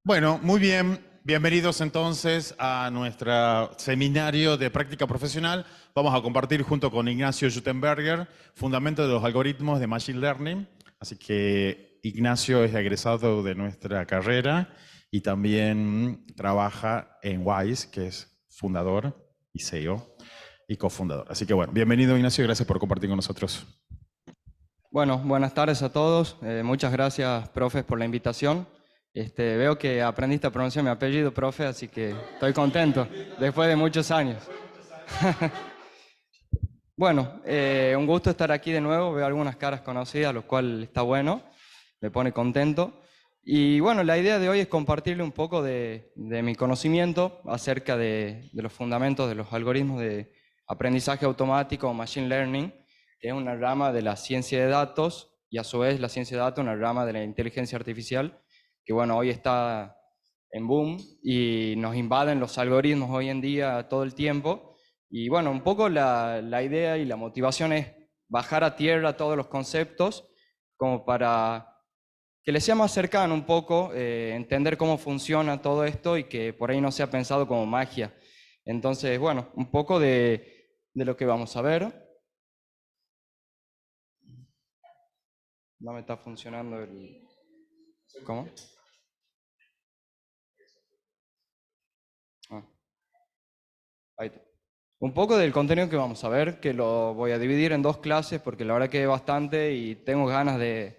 Bueno, muy bien. Bienvenidos entonces a nuestro seminario de práctica profesional. Vamos a compartir junto con Ignacio Gutenberger Fundamentos de los algoritmos de Machine Learning. Así que Ignacio es egresado de nuestra carrera y también trabaja en WISE, que es fundador y CEO y cofundador. Así que bueno, bienvenido Ignacio y gracias por compartir con nosotros. Bueno, buenas tardes a todos. Muchas gracias, profes, por la invitación. Veo que aprendiste a pronunciar mi apellido, profe, así que estoy contento, después de muchos años. Bueno, un gusto estar aquí de nuevo. Veo algunas caras conocidas, lo cual está bueno, me pone contento. Y bueno, la idea de hoy es compartirle un poco de mi conocimiento acerca de los fundamentos de los algoritmos de aprendizaje automático o Machine Learning, que es una rama de la ciencia de datos y a su vez la ciencia de datos una rama de la inteligencia artificial, que bueno, hoy está en boom y nos invaden los algoritmos hoy en día todo el tiempo. Y bueno, un poco la idea y la motivación es bajar a tierra todos los conceptos como para que les sea más cercano un poco, entender cómo funciona todo esto y que por ahí no sea pensado como magia. Entonces, bueno, un poco de lo que vamos a ver. No me está funcionando el... ¿Cómo? Ah, ahí está. Un poco del contenido que vamos a ver, que lo voy a dividir en dos clases porque la verdad que es bastante y tengo ganas de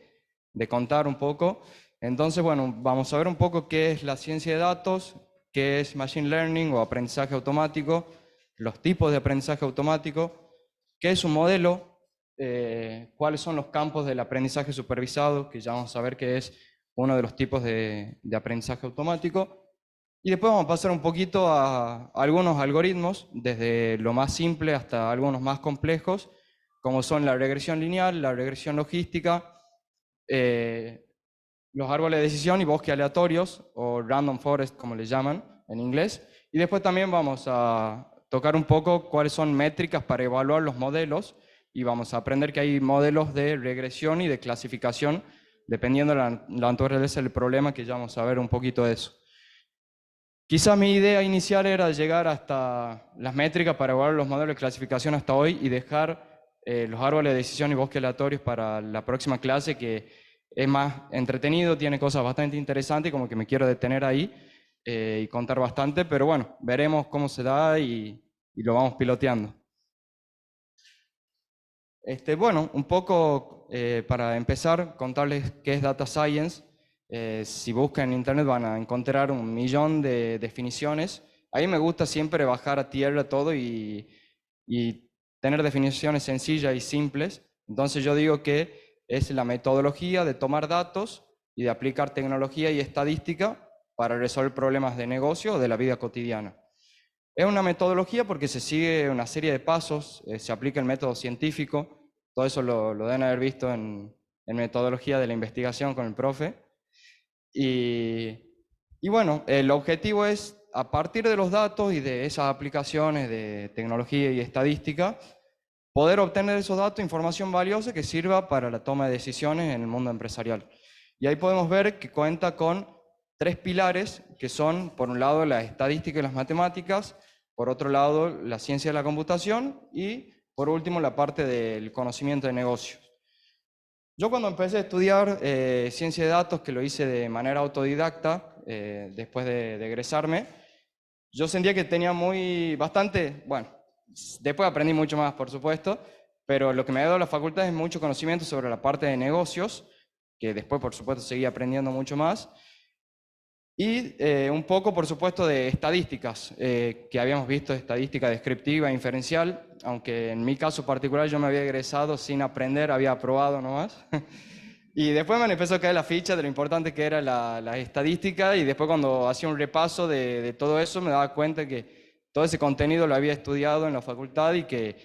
contar un poco. Entonces, bueno, vamos a ver un poco qué es la ciencia de datos, qué es Machine Learning o aprendizaje automático, los tipos de aprendizaje automático, qué es un modelo, cuáles son los campos del aprendizaje supervisado, que ya vamos a ver que es uno de los tipos de aprendizaje automático. Y después vamos a pasar un poquito a algunos algoritmos, desde lo más simple hasta algunos más complejos, como son la regresión lineal, la regresión logística, los árboles de decisión y bosques aleatorios, o random forest como le llaman en inglés. Y después también vamos a tocar un poco cuáles son métricas para evaluar los modelos, y vamos a aprender que hay modelos de regresión y de clasificación, dependiendo de la naturaleza del problema, que ya vamos a ver un poquito de eso. Quizá mi idea inicial era llegar hasta las métricas para evaluar los modelos de clasificación hasta hoy y dejar los árboles de decisión y bosques aleatorios para la próxima clase, que es más entretenido, tiene cosas bastante interesantes, como que me quiero detener ahí y contar bastante, pero bueno, veremos cómo se da y lo vamos piloteando. Bueno, un poco para empezar, contarles qué es Data Science. Si buscan en internet van a encontrar un millón de definiciones. A mí me gusta siempre bajar a tierra todo y tener definiciones sencillas y simples. Entonces yo digo que es la metodología de tomar datos y de aplicar tecnología y estadística para resolver problemas de negocio o de la vida cotidiana. Es una metodología porque se sigue una serie de pasos, se aplica el método científico, todo eso lo deben haber visto en metodología de la investigación con el profe. Y bueno, el objetivo es, a partir de los datos y de esas aplicaciones de tecnología y estadística, poder obtener esos datos, información valiosa que sirva para la toma de decisiones en el mundo empresarial. Y ahí podemos ver que cuenta con tres pilares, que son, por un lado, la estadística y las matemáticas, por otro lado, la ciencia de la computación y, por último, la parte del conocimiento de negocios. Yo cuando empecé a estudiar ciencia de datos, que lo hice de manera autodidacta, después de egresarme, yo sentía que tenía bastante, bueno, después aprendí mucho más, por supuesto, pero lo que me ha dado la facultad es mucho conocimiento sobre la parte de negocios, que después, por supuesto, seguí aprendiendo mucho más, y un poco, por supuesto, de estadísticas, que habíamos visto estadística descriptiva e inferencial, aunque en mi caso particular yo me había egresado sin aprender, había aprobado nomás. Y después me empezó a caer la ficha de lo importante que era la estadística, y después cuando hacía un repaso de todo eso me daba cuenta que todo ese contenido lo había estudiado en la facultad y que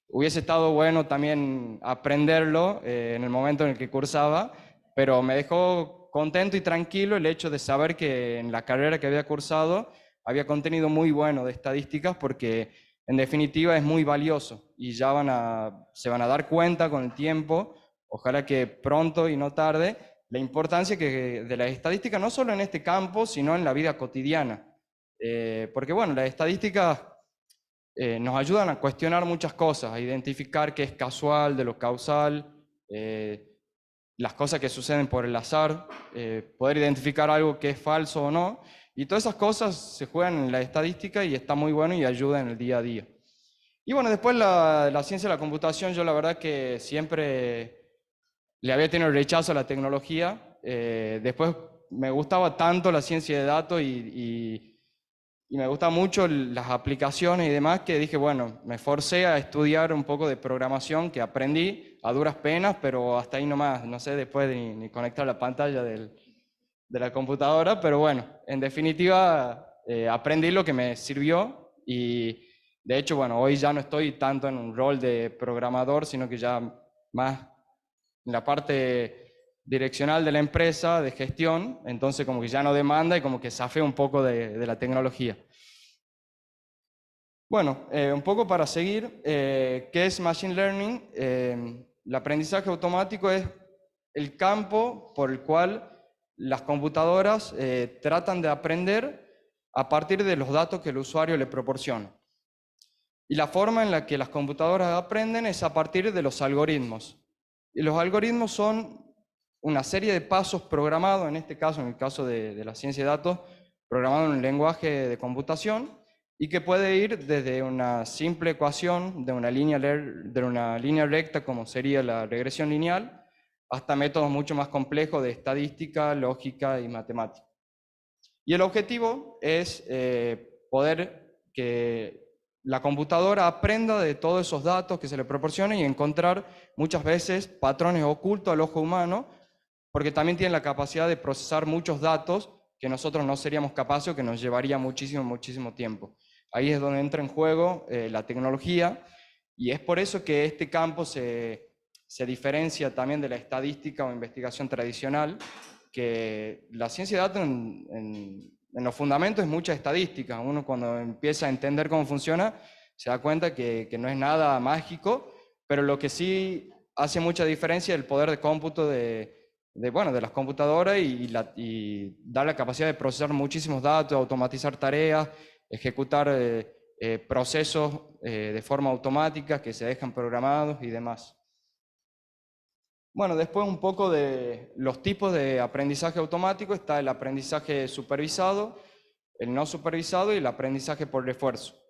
hubiese estado bueno también aprenderlo en el momento en el que cursaba, pero me dejó contento y tranquilo el hecho de saber que en la carrera que había cursado había contenido muy bueno de estadísticas, porque en definitiva es muy valioso y ya se van a dar cuenta con el tiempo, ojalá que pronto y no tarde, la importancia de la estadística, no solo en este campo, sino en la vida cotidiana. Porque bueno, las estadísticas nos ayudan a cuestionar muchas cosas, a identificar qué es casual de lo causal, las cosas que suceden por el azar, poder identificar algo que es falso o no, y todas esas cosas se juegan en la estadística y está muy bueno y ayuda en el día a día. Y bueno, después la ciencia de la computación, yo la verdad que siempre le había tenido rechazo a la tecnología, después me gustaba tanto la ciencia de datos y me gustan mucho las aplicaciones y demás, que dije, bueno, me forcé a estudiar un poco de programación, que aprendí a duras penas, pero hasta ahí nomás, no sé después de ni conectar la pantalla de la computadora, pero bueno, en definitiva aprendí lo que me sirvió y de hecho, bueno, hoy ya no estoy tanto en un rol de programador, sino que ya más en la parte direccional de la empresa, de gestión, entonces como que ya no demanda y como que zafé un poco de la tecnología. Bueno, un poco para seguir, ¿qué es Machine Learning? El aprendizaje automático es el campo por el cual las computadoras tratan de aprender a partir de los datos que el usuario le proporciona. Y la forma en la que las computadoras aprenden es a partir de los algoritmos. Y los algoritmos son una serie de pasos programados, en este caso, en el caso de la ciencia de datos, programado en un lenguaje de computación, y que puede ir desde una simple ecuación de una línea recta, como sería la regresión lineal, hasta métodos mucho más complejos de estadística, lógica y matemática. Y el objetivo es poder que la computadora aprenda de todos esos datos que se le proporcionan y encontrar muchas veces patrones ocultos al ojo humano, porque también tiene la capacidad de procesar muchos datos que nosotros no seríamos capaces o que nos llevaría muchísimo tiempo. Ahí es donde entra en juego la tecnología, y es por eso que este campo se diferencia también de la estadística o investigación tradicional, que la ciencia de datos en los fundamentos es mucha estadística. Uno cuando empieza a entender cómo funciona se da cuenta que no es nada mágico, pero lo que sí hace mucha diferencia es el poder de cómputo de las computadoras y da la capacidad de procesar muchísimos datos, automatizar tareas, ejecutar procesos de forma automática que se dejan programados y demás. Bueno, después un poco de los tipos de aprendizaje automático. Está el aprendizaje supervisado, el no supervisado y el aprendizaje por refuerzo.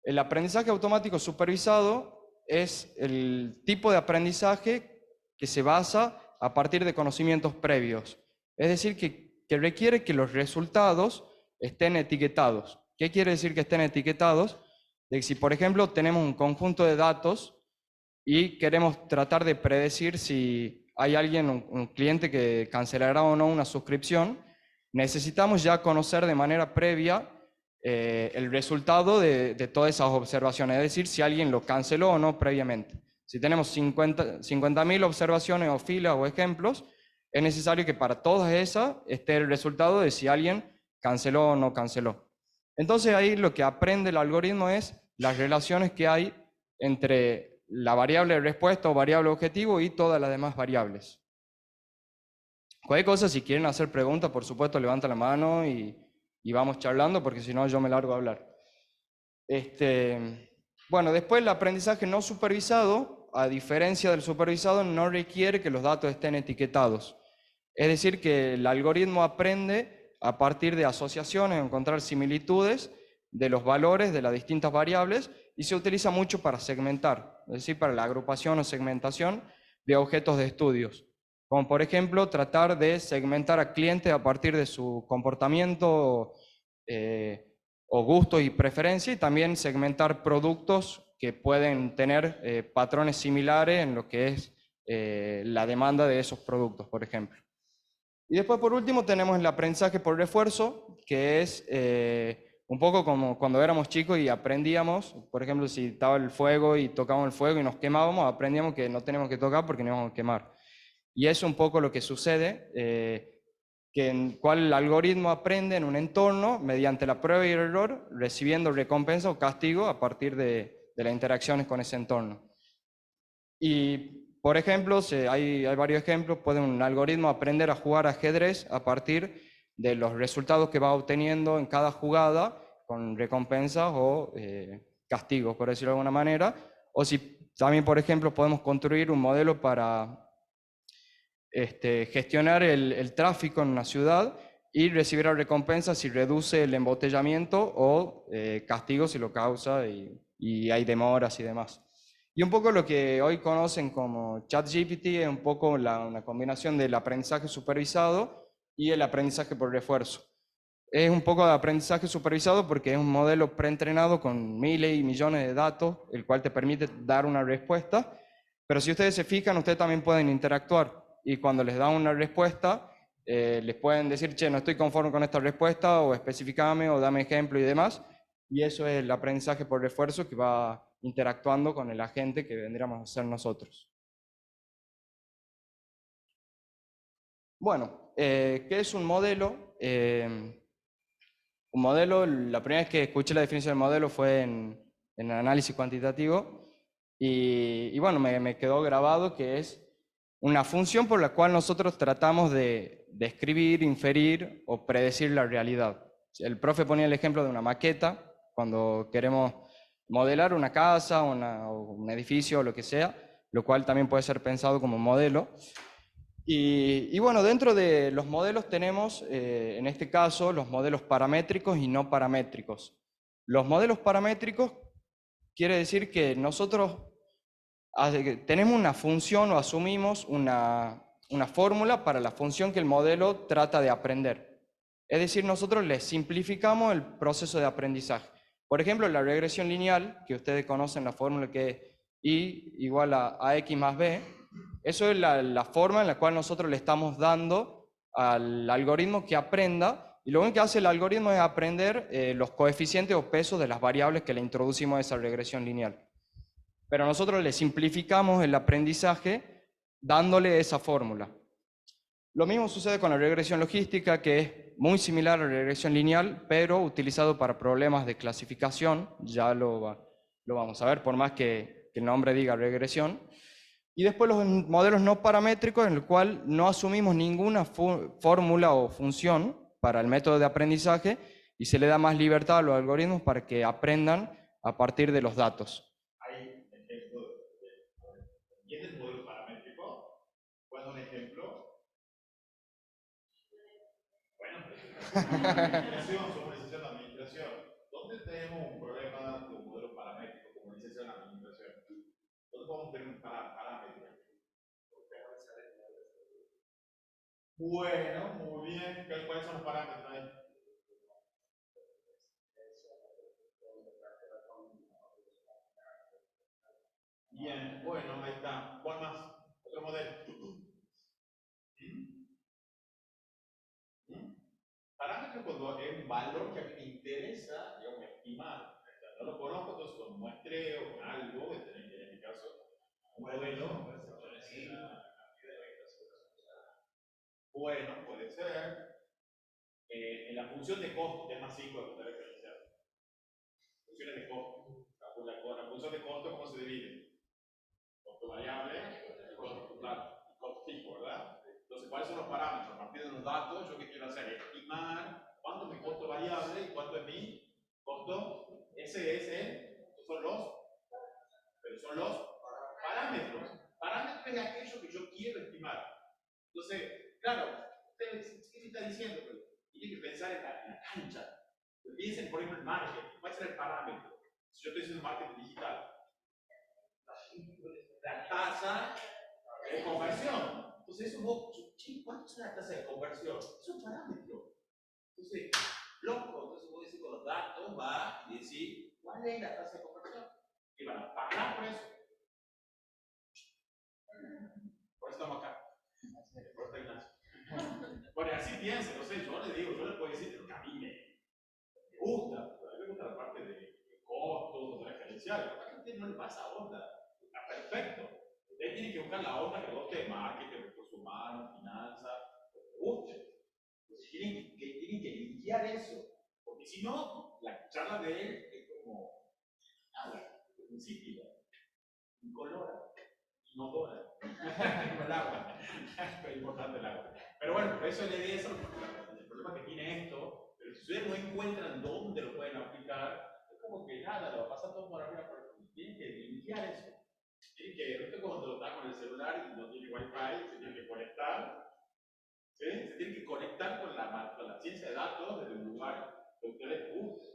El aprendizaje automático supervisado es el tipo de aprendizaje que se basa a partir de conocimientos previos. Es decir, que requiere que los resultados estén etiquetados. ¿Qué quiere decir que estén etiquetados? De que si, por ejemplo, tenemos un conjunto de datos y queremos tratar de predecir si hay alguien, un cliente que cancelará o no una suscripción, necesitamos ya conocer de manera previa el resultado de todas esas observaciones, es decir, si alguien lo canceló o no previamente. Si tenemos 50.000 observaciones o filas o ejemplos, es necesario que para todas esas esté el resultado de si alguien canceló o no canceló. Entonces ahí lo que aprende el algoritmo es las relaciones que hay entre la variable de respuesta o variable objetivo y todas las demás variables. Cualquier cosa, si quieren hacer preguntas, por supuesto, levanten la mano y vamos charlando, porque si no yo me largo a hablar. Bueno, después el aprendizaje no supervisado, a diferencia del supervisado, no requiere que los datos estén etiquetados. Es decir, que el algoritmo aprende a partir de asociaciones, encontrar similitudes de los valores de las distintas variables, y se utiliza mucho para segmentar, es decir, para la agrupación o segmentación de objetos de estudios. Como por ejemplo, tratar de segmentar a clientes a partir de su comportamiento o gustos y preferencias, y también segmentar productos que pueden tener patrones similares en lo que es la demanda de esos productos, por ejemplo. Y después, por último, tenemos el aprendizaje por refuerzo, que es un poco como cuando éramos chicos y aprendíamos, por ejemplo, si estaba el fuego y tocábamos el fuego y nos quemábamos, aprendíamos que no tenemos que tocar porque nos vamos a quemar. Y es un poco lo que sucede, que en cual el algoritmo aprende en un entorno mediante la prueba y el error, recibiendo recompensa o castigo a partir de las interacciones con ese entorno. Y por ejemplo, hay varios ejemplos, puede un algoritmo aprender a jugar ajedrez a partir de los resultados que va obteniendo en cada jugada, con recompensas o castigos, por decirlo de alguna manera. O si también, por ejemplo, podemos construir un modelo para gestionar el tráfico en una ciudad y recibir recompensas si reduce el embotellamiento o castigos si lo causa y hay demoras y demás. Y un poco lo que hoy conocen como ChatGPT es un poco una combinación del aprendizaje supervisado y el aprendizaje por refuerzo. Es un poco de aprendizaje supervisado porque es un modelo preentrenado con miles y millones de datos, el cual te permite dar una respuesta, pero si ustedes se fijan, ustedes también pueden interactuar y cuando les dan una respuesta, les pueden decir, che, no estoy conforme con esta respuesta, o especificame, o dame ejemplo y demás, y eso es el aprendizaje por refuerzo que va interactuando con el agente que vendríamos a ser nosotros. Bueno, ¿qué es un modelo? Un modelo, la primera vez que escuché la definición del modelo fue en análisis cuantitativo y bueno, me quedó grabado que es una función por la cual nosotros tratamos de describir, inferir o predecir la realidad. El profe ponía el ejemplo de una maqueta, cuando queremos modelar una casa, o un edificio o lo que sea, lo cual también puede ser pensado como modelo. Y bueno, dentro de los modelos tenemos, en este caso, los modelos paramétricos y no paramétricos. Los modelos paramétricos quiere decir que nosotros tenemos una función o asumimos una fórmula para la función que el modelo trata de aprender. Es decir, nosotros le simplificamos el proceso de aprendizaje. Por ejemplo, la regresión lineal, que ustedes conocen la fórmula que es y igual a x más b, eso es la forma en la cual nosotros le estamos dando al algoritmo que aprenda, y lo único que hace el algoritmo es aprender los coeficientes o pesos de las variables que le introducimos a esa regresión lineal. Pero nosotros le simplificamos el aprendizaje dándole esa fórmula. Lo mismo sucede con la regresión logística, que es muy similar a la regresión lineal, pero utilizado para problemas de clasificación, ya lo vamos a ver, por más que el nombre diga regresión. Y después los modelos no paramétricos, en el cual no asumimos ninguna fórmula o función para el método de aprendizaje y se le da más libertad a los algoritmos para que aprendan a partir de los datos. Hay ejemplo ¿entiendes el modelo paramétrico? ¿Cuál es un ejemplo? Bueno, administración, somos licenciados en administración. ¿Dónde tenemos un problema de un modelo paramétrico como licenciado en administración? ¿Dónde podemos tener un parámetro? Bueno, muy bien. ¿Cuáles son los parámetros ahí? Bien, bueno, ahí está. ¿Cuál más? Otro modelo. ¿Mm? ¿Mm? Parámetro cuando es un valor que a mí me interesa, digamos, estimar. No lo conozco, entonces con muestreo, con algo, en mi caso, un modelo. Bueno, puede ser. En la función de costo, que es más simple de poder referenciar. Funciones de costo. La función de costo, ¿cómo se divide? Costo variable, costo total, costo fijo, ¿verdad? Entonces, ¿cuáles son los parámetros? A partir de los datos, ¿yo qué quiero hacer? Estimar cuánto es mi costo variable y cuánto es mi costo. Ese es son los parámetros. Parámetros es aquello que yo quiero estimar. Entonces, claro, usted, ¿qué me está diciendo? Pero tiene que pensar en la cancha. Piensen, por ejemplo, en margen. ¿Cuál será el parámetro? Si yo estoy haciendo marketing digital, la tasa de conversión. Entonces, eso ¿cuánto es la tasa de conversión? Es un parámetro. Entonces, loco, entonces vos decís con los datos, va y decir, ¿cuál es la tasa de conversión? Y van a pagar por eso. Por eso estamos acá. Por esta Ignacio. Bueno, así piensen, no sé, yo le digo, yo le puedo decir lo que a mí me gusta. A mí me gusta la parte de costos, de referenciales. A la gente no le pasa onda. Está perfecto. Ustedes tienen que buscar la onda que guste de marketing, recursos humanos, finanzas, lo que guste. Entonces tienen que limpiar eso. Porque si no, la charla de él es como nada, insípida, incolora, inodora. Como el agua. Es importante el agua. Pero bueno, por eso le di eso, el problema que tiene esto, pero si ustedes no encuentran dónde lo pueden aplicar, es como que nada, lo pasa todo por arriba, pero tienen que limpiar eso. Tienen que, esto es como cuando está con el celular y no tiene wifi, se tiene que conectar, ¿sí? Se tiene que conectar con la ciencia de datos desde un lugar que ustedes busquen.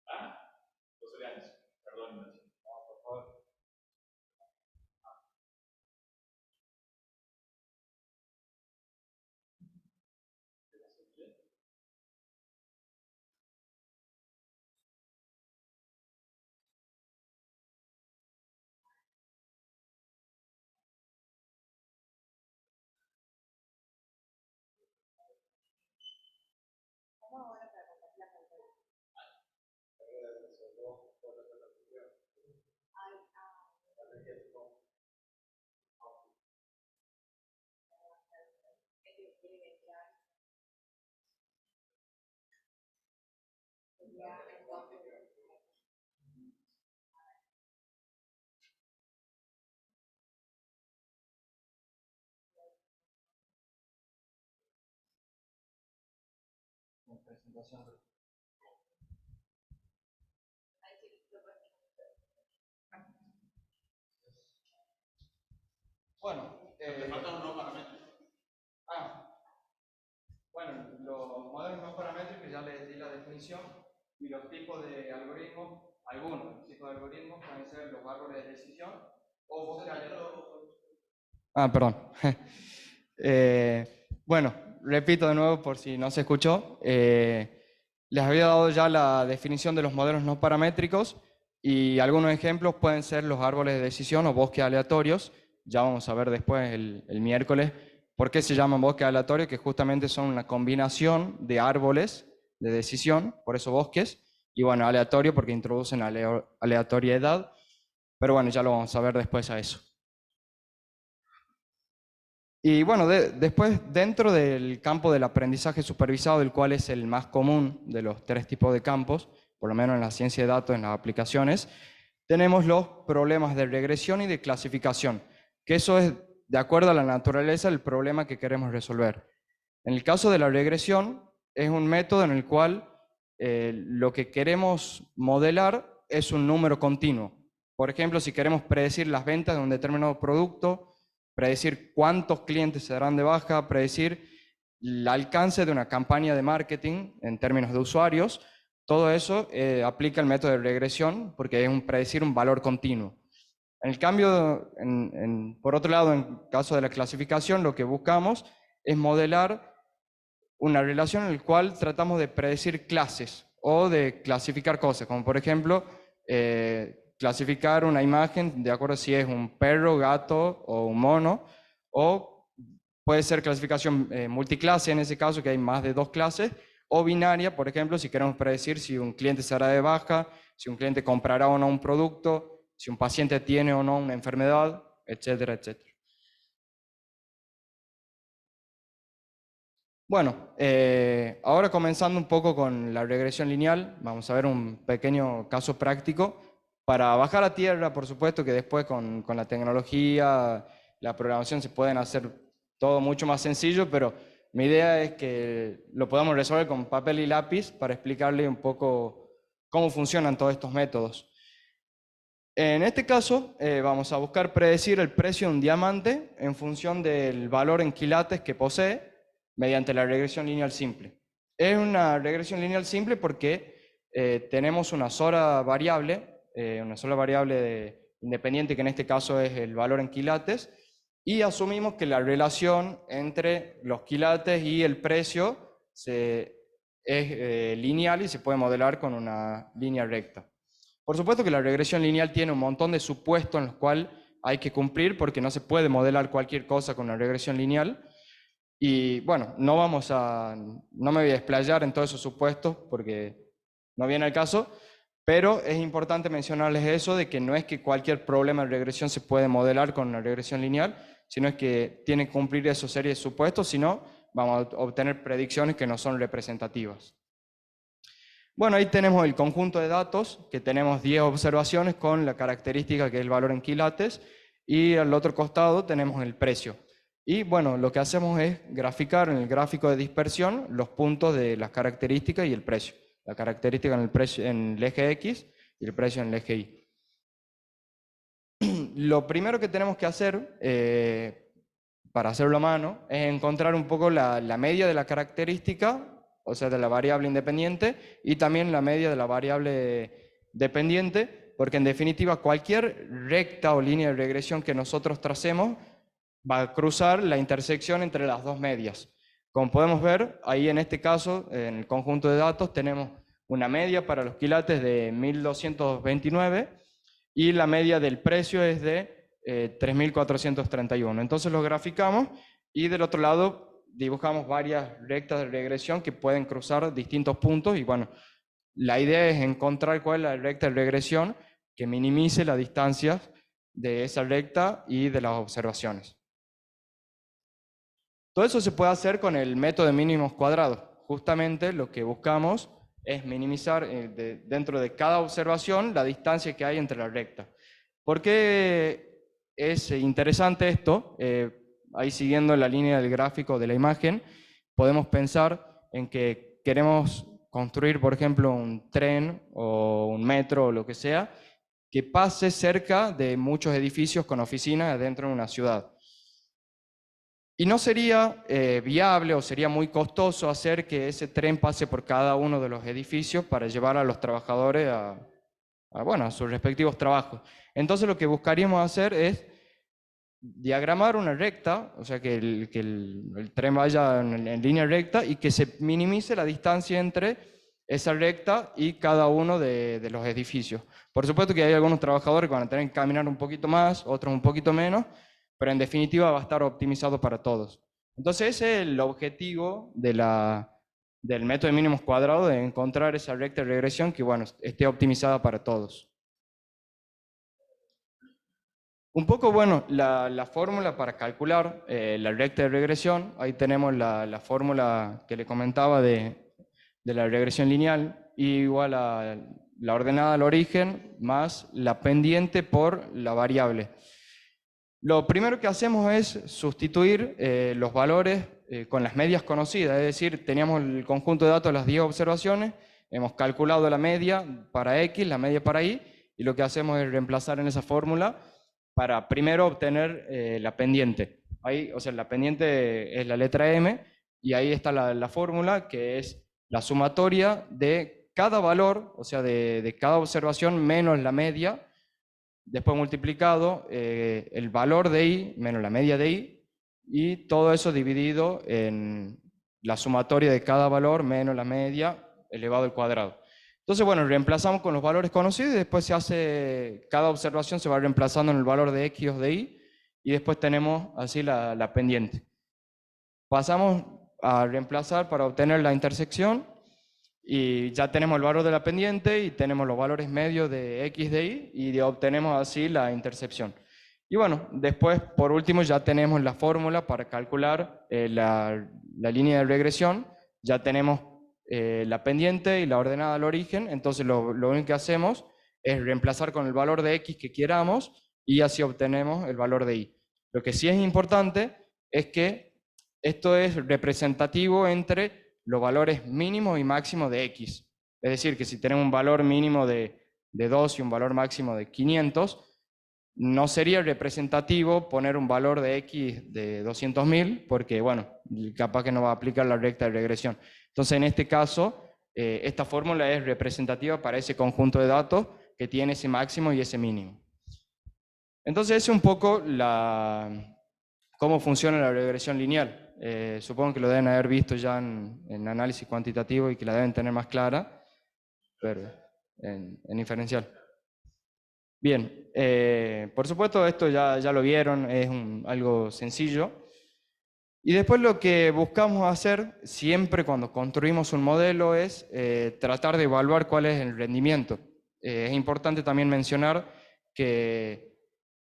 ¿Ah? Entonces vean eso. Perdón, Ignacio. No, por favor. Bueno, te falta un no paramétrico. Bueno, los modelos no paramétricos ya les di la definición y los tipos de algoritmos, algunos tipos de algoritmos pueden ser los árboles de decisión o bosque aleatorio. Perdón. Bueno, repito de nuevo por si no se escuchó. Les había dado ya la definición de los modelos no paramétricos y algunos ejemplos pueden ser los árboles de decisión o bosques aleatorios. Ya vamos a ver después el miércoles por qué se llaman bosques aleatorios, que justamente son una combinación de árboles de decisión, por eso bosques, y bueno, aleatorio porque introducen aleatoriedad, pero bueno, ya lo vamos a ver después a eso. Y bueno, después dentro del campo del aprendizaje supervisado, el cual es el más común de los tres tipos de campos, por lo menos en la ciencia de datos, en las aplicaciones, tenemos los problemas de regresión y de clasificación, que eso es de acuerdo a la naturaleza del problema que queremos resolver. En el caso de la regresión, es un método en el cual lo que queremos modelar es un número continuo. Por ejemplo, si queremos predecir las ventas de un determinado producto, predecir cuántos clientes se darán de baja, predecir el alcance de una campaña de marketing en términos de usuarios, todo eso aplica el método de regresión porque es predecir un valor continuo. En el cambio, por otro lado, en caso de la clasificación, lo que buscamos es modelar una relación en la cual tratamos de predecir clases o de clasificar cosas, como por ejemplo, clasificar una imagen de acuerdo a si es un perro, gato o un mono, o puede ser clasificación multiclase en ese caso, que hay más de 2 clases, o binaria, por ejemplo, si queremos predecir si un cliente se hará de baja, si un cliente comprará o no un producto, si un paciente tiene o no una enfermedad, etcétera, etcétera. Bueno, ahora comenzando un poco con la regresión lineal, vamos a ver un pequeño caso práctico para bajar a tierra, por supuesto que después con la tecnología, la programación se pueden hacer todo mucho más sencillo, pero mi idea es que lo podamos resolver con papel y lápiz para explicarle un poco cómo funcionan todos estos métodos. En este caso, vamos a buscar predecir el precio de un diamante en función del valor en quilates que posee mediante la regresión lineal simple. Es una regresión lineal simple porque tenemos una sola variable independiente, que en este caso es el valor en quilates, y asumimos que la relación entre los quilates y el precio es lineal y se puede modelar con una línea recta. Por supuesto que la regresión lineal tiene un montón de supuestos en los cuales hay que cumplir porque no se puede modelar cualquier cosa con una regresión lineal. Y bueno, no me voy a explayar en todos esos supuestos porque no viene al caso, pero es importante mencionarles eso de que no es que cualquier problema de regresión se puede modelar con una regresión lineal, sino es que tiene que cumplir esa serie de supuestos, si no, vamos a obtener predicciones que no son representativas. Bueno, ahí tenemos el conjunto de datos, que tenemos 10 observaciones con la característica que es el valor en quilates, y al otro costado tenemos el precio. Y bueno, lo que hacemos es graficar en el gráfico de dispersión los puntos de las características y el precio. La característica en el, precio, en el eje X y el precio en el eje Y. Lo primero que tenemos que hacer para hacerlo a mano es encontrar un poco la media de la característica, o sea, de la variable independiente, y también la media de la variable dependiente, porque en definitiva cualquier recta o línea de regresión que nosotros tracemos va a cruzar la intersección entre las dos medias. Como podemos ver, ahí en este caso, en el conjunto de datos, tenemos una media para los quilates de 1229 y la media del precio es de 3431. Entonces lo graficamos y del otro lado dibujamos varias rectas de regresión que pueden cruzar distintos puntos y bueno, la idea es encontrar cuál es la recta de regresión que minimice la distancia de esa recta y de las observaciones. Todo eso se puede hacer con el método de mínimos cuadrados. Justamente lo que buscamos es minimizar dentro de cada observación la distancia que hay entre las rectas. ¿Por qué es interesante esto? Ahí siguiendo la línea del gráfico de la imagen, podemos pensar en que queremos construir, por ejemplo, un tren o un metro o lo que sea, que pase cerca de muchos edificios con oficinas dentro de una ciudad. Y no sería viable o sería muy costoso hacer que ese tren pase por cada uno de los edificios para llevar a los trabajadores a sus respectivos trabajos. Entonces lo que buscaríamos hacer es diagramar una recta, o sea que el tren vaya en línea recta y que se minimice la distancia entre esa recta y cada uno de los edificios. Por supuesto que hay algunos trabajadores que van a tener que caminar un poquito más, otros un poquito menos, pero en definitiva va a estar optimizado para todos. Entonces ese es el objetivo del método de mínimos cuadrados, de encontrar esa recta de regresión que bueno, esté optimizada para todos. Un poco, bueno, la fórmula para calcular la recta de regresión, ahí tenemos la fórmula que le comentaba de la regresión lineal, igual a la ordenada al origen más la pendiente por la variable. Lo primero que hacemos es sustituir los valores con las medias conocidas, es decir, teníamos el conjunto de datos de las 10 observaciones, hemos calculado la media para X, la media para Y, y lo que hacemos es reemplazar en esa fórmula para primero obtener la pendiente. Ahí, o sea, la pendiente es la letra M, y ahí está la fórmula, que es la sumatoria de cada valor, o sea, de cada observación menos la media, después multiplicado el valor de I menos la media de I, y todo eso dividido en la sumatoria de cada valor menos la media elevado al cuadrado. Entonces, bueno, reemplazamos con los valores conocidos y después se hace, cada observación se va reemplazando en el valor de X o de Y, y después tenemos así la pendiente. Pasamos a reemplazar para obtener la intersección, y ya tenemos el valor de la pendiente y tenemos los valores medios de X de Y y obtenemos así la intercepción. Y bueno, después por último ya tenemos la fórmula para calcular la línea de regresión, ya tenemos la pendiente y la ordenada al origen, entonces lo único que hacemos es reemplazar con el valor de X que queramos y así obtenemos el valor de Y. Lo que sí es importante es que esto es representativo entre los valores mínimos y máximos de X. Es decir, que si tenemos un valor mínimo de 2 y un valor máximo de 500, no sería representativo poner un valor de X de 200.000, porque, bueno, capaz que no va a aplicar la recta de regresión. Entonces, en este caso, esta fórmula es representativa para ese conjunto de datos que tiene ese máximo y ese mínimo. Entonces, es un poco cómo funciona la regresión lineal. Supongo que lo deben haber visto ya en análisis cuantitativo y que la deben tener más clara, pero en inferencial. Bien, por supuesto esto ya lo vieron, es algo sencillo. Y después lo que buscamos hacer siempre cuando construimos un modelo es tratar de evaluar cuál es el rendimiento. Es importante también mencionar que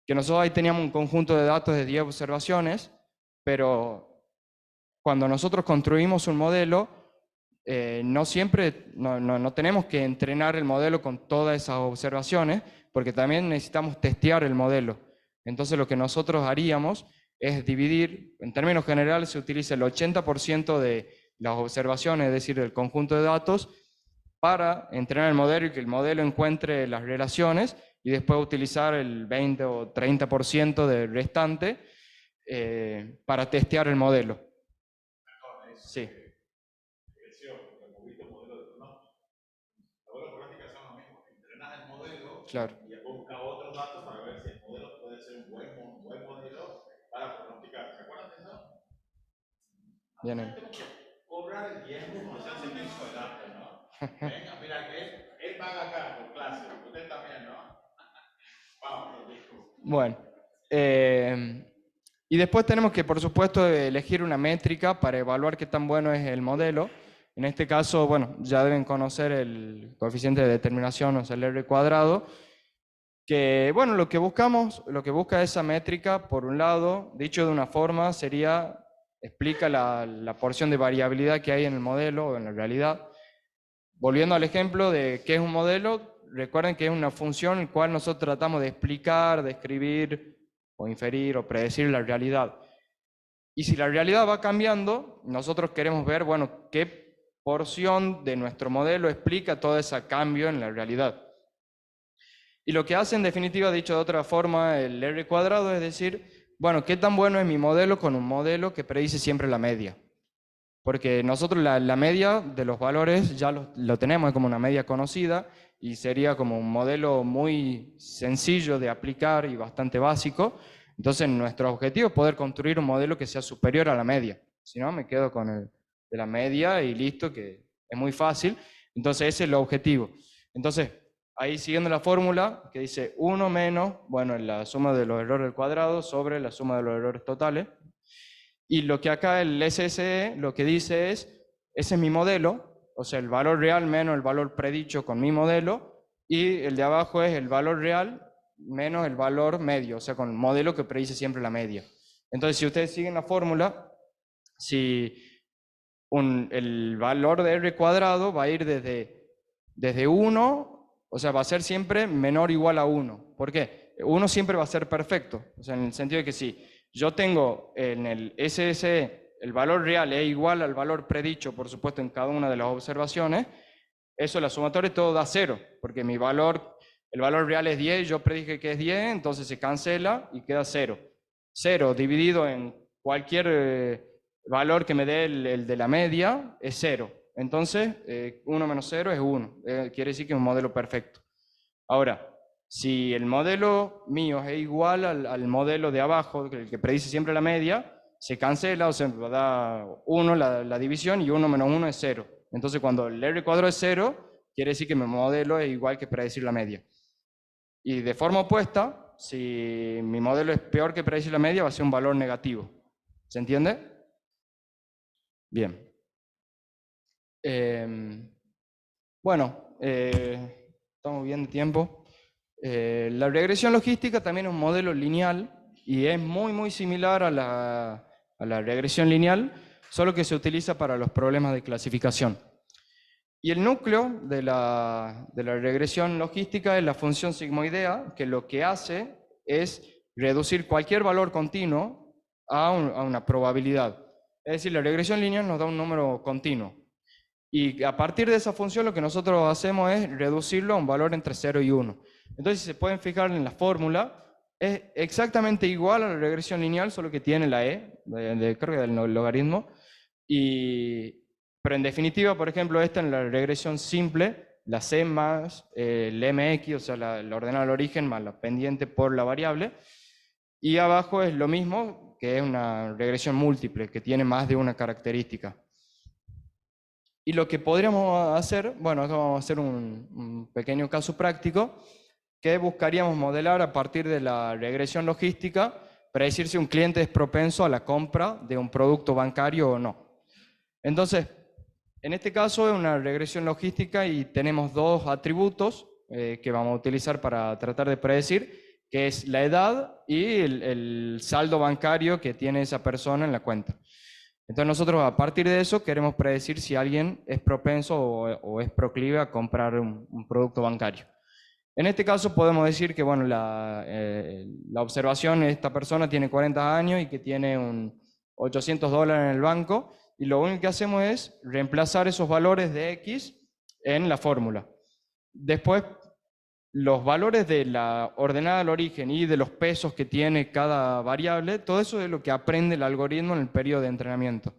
nosotros ahí teníamos un conjunto de datos de 10 observaciones, pero cuando nosotros construimos un modelo, no siempre, no tenemos que entrenar el modelo con todas esas observaciones, porque también necesitamos testear el modelo. Entonces lo que nosotros haríamos es dividir, en términos generales se utiliza el 80% de las observaciones, es decir, del conjunto de datos, para entrenar el modelo y que el modelo encuentre las relaciones, y después utilizar el 20 o 30% del restante para testear el modelo. Sí. Claro. Y después buscar otros datos para ver si el modelo puede ser un buen modelo para pronosticar. ¿Se acuerdan de eso? Bien ahí. Tenemos que cobrar el diezmo por ser servicio de datos, ¿no? Venga, mira, él paga acá por clase, usted también, ¿no? Vamos, bueno. Y después tenemos que, por supuesto, elegir una métrica para evaluar qué tan bueno es el modelo. En este caso, bueno, ya deben conocer el coeficiente de determinación, o sea, el R cuadrado, que, bueno, lo que busca esa métrica, por un lado, dicho de una forma, sería, explica la porción de variabilidad que hay en el modelo o en la realidad. Volviendo al ejemplo de qué es un modelo, recuerden que es una función en la cual nosotros tratamos de explicar, describir, o inferir, o predecir la realidad. Y si la realidad va cambiando, nosotros queremos ver, bueno, qué porción de nuestro modelo explica todo ese cambio en la realidad. Y lo que hace, en definitiva, dicho de otra forma, el R cuadrado, es decir, bueno, qué tan bueno es mi modelo con un modelo que predice siempre la media. Porque nosotros la media de los valores ya lo tenemos, es como una media conocida, y sería como un modelo muy sencillo de aplicar y bastante básico. Entonces nuestro objetivo es poder construir un modelo que sea superior a la media. Si no, me quedo con el de la media y listo, que es muy fácil. Entonces ese es el objetivo. Entonces, ahí siguiendo la fórmula que dice 1 menos, bueno, la suma de los errores al cuadrado sobre la suma de los errores totales. Y lo que acá el SSE lo que dice es, ese es mi modelo, o sea, el valor real menos el valor predicho con mi modelo, y el de abajo es el valor real menos el valor medio, o sea, con el modelo que predice siempre la media. Entonces, si ustedes siguen la fórmula, si el valor de R cuadrado va a ir desde 1, o sea, va a ser siempre menor o igual a 1. ¿Por qué? 1 siempre va a ser perfecto, o sea, en el sentido de que si yo tengo en el SSE el valor real es igual al valor predicho, por supuesto, en cada una de las observaciones, eso la sumatoria todo da 0, porque el valor real es 10, yo predije que es 10, entonces se cancela y queda 0. 0 dividido en cualquier valor que me dé el de la media es 0. Entonces, 1 menos 0 es 1. Quiere decir que es un modelo perfecto. Ahora, si el modelo mío es igual al modelo de abajo, el que predice siempre la media, se cancela, o sea, da 1 la división y 1 menos 1 es 0. Entonces, cuando el R cuadrado es 0, quiere decir que mi modelo es igual que predecir la media. Y de forma opuesta, si mi modelo es peor que predecir la media, va a ser un valor negativo. ¿Se entiende? Bien. Bueno, estamos bien de tiempo. La regresión logística también es un modelo lineal y es muy similar a la regresión lineal, solo que se utiliza para los problemas de clasificación. Y el núcleo de la regresión logística es la función sigmoidea, que lo que hace es reducir cualquier valor continuo a una probabilidad. Es decir, la regresión lineal nos da un número continuo. Y a partir de esa función lo que nosotros hacemos es reducirlo a un valor entre 0 y 1. Entonces, si se pueden fijar en la fórmula, es exactamente igual a la regresión lineal, solo que tiene la e, creo que del logaritmo. Pero en definitiva, por ejemplo, esta en la regresión simple, la c más el mx, o sea, la ordenada al origen más la pendiente por la variable. Y abajo es lo mismo, que es una regresión múltiple, que tiene más de una característica. Y lo que podríamos hacer, bueno, acá vamos a hacer un pequeño caso práctico, que buscaríamos modelar a partir de la regresión logística, predecir si un cliente es propenso a la compra de un producto bancario o no. Entonces, en este caso es una regresión logística y tenemos dos atributos que vamos a utilizar para tratar de predecir, que es la edad y el saldo bancario que tiene esa persona en la cuenta. Entonces nosotros a partir de eso queremos predecir si alguien es propenso o es proclive a comprar un producto bancario. En este caso podemos decir que bueno, la observación, esta persona tiene 40 años y que tiene un $800 en el banco, y lo único que hacemos es reemplazar esos valores de X en la fórmula. Después, los valores de la ordenada al origen y de los pesos que tiene cada variable, todo eso es lo que aprende el algoritmo en el periodo de entrenamiento.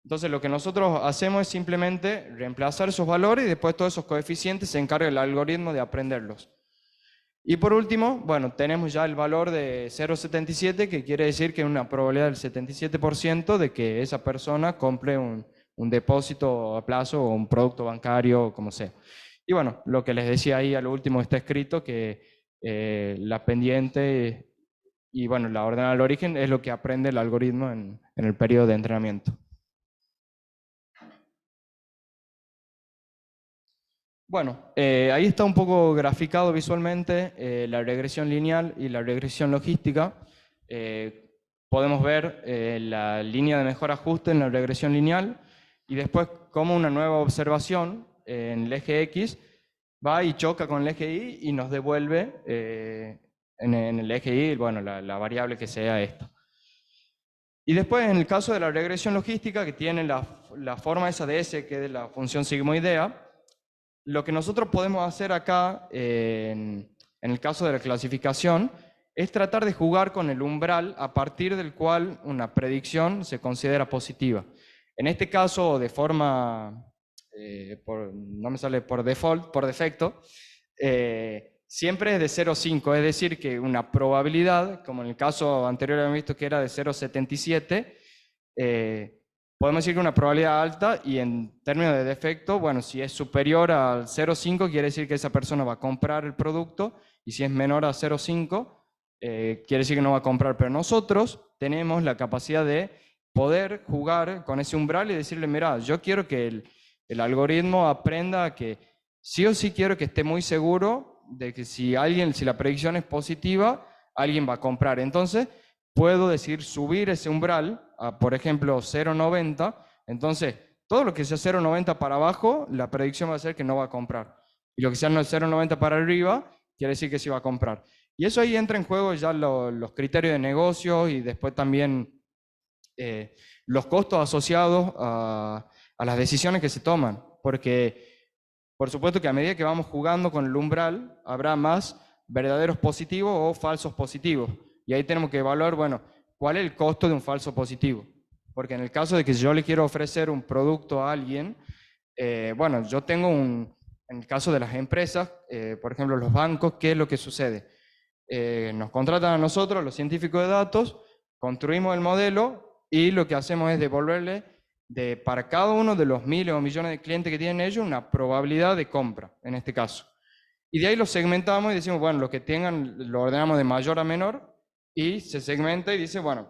Entonces lo que nosotros hacemos es simplemente reemplazar esos valores y después todos esos coeficientes se encarga el algoritmo de aprenderlos. Y por último, bueno, tenemos ya el valor de 0,77, que quiere decir que hay una probabilidad del 77% de que esa persona compre un depósito a plazo o un producto bancario, como sea. Y bueno, lo que les decía ahí a lo último está escrito que la pendiente y bueno, la ordenada al origen es lo que aprende el algoritmo en el periodo de entrenamiento. Bueno, ahí está un poco graficado visualmente la regresión lineal y la regresión logística. Podemos ver la línea de mejor ajuste en la regresión lineal y después cómo una nueva observación en el eje X va y choca con el eje Y y nos devuelve en el eje Y, bueno, la variable que sea esta. Y después, en el caso de la regresión logística, que tiene la forma esa de S, que es de la función sigmoidea, lo que nosotros podemos hacer acá, en el caso de la clasificación, es tratar de jugar con el umbral a partir del cual una predicción se considera positiva. En este caso, de forma, no me sale por default, por defecto, siempre es de 0,5, es decir, que una probabilidad, como en el caso anterior habíamos visto que era de 0,77, podemos decir que una probabilidad alta, y en términos de defecto, bueno, si es superior al 0,5 quiere decir que esa persona va a comprar el producto, y si es menor a 0,5 quiere decir que no va a comprar. Pero nosotros tenemos la capacidad de poder jugar con ese umbral y decirle, mira, yo quiero que el algoritmo aprenda que sí o sí quiero que esté muy seguro de que si la predicción es positiva, alguien va a comprar. Entonces, puedo decir subir ese umbral a, por ejemplo, 0,90. Entonces, todo lo que sea 0,90 para abajo, la predicción va a ser que no va a comprar. Y lo que sea 0,90 para arriba, quiere decir que sí va a comprar. Y eso ahí entra en juego ya los criterios de negocio y después también los costos asociados a las decisiones que se toman. Porque, por supuesto que a medida que vamos jugando con el umbral, habrá más verdaderos positivos o falsos positivos. Y ahí tenemos que evaluar, bueno, cuál es el costo de un falso positivo. Porque en el caso de que yo le quiero ofrecer un producto a alguien, bueno, yo tengo en el caso de las empresas, por ejemplo, los bancos, ¿qué es lo que sucede? Nos contratan a nosotros, los científicos de datos, construimos el modelo y lo que hacemos es devolverle para cada uno de los miles o millones de clientes que tienen ellos una probabilidad de compra, en este caso. Y de ahí lo segmentamos y decimos, bueno, los que tengan, lo ordenamos de mayor a menor y se segmenta y dice, bueno,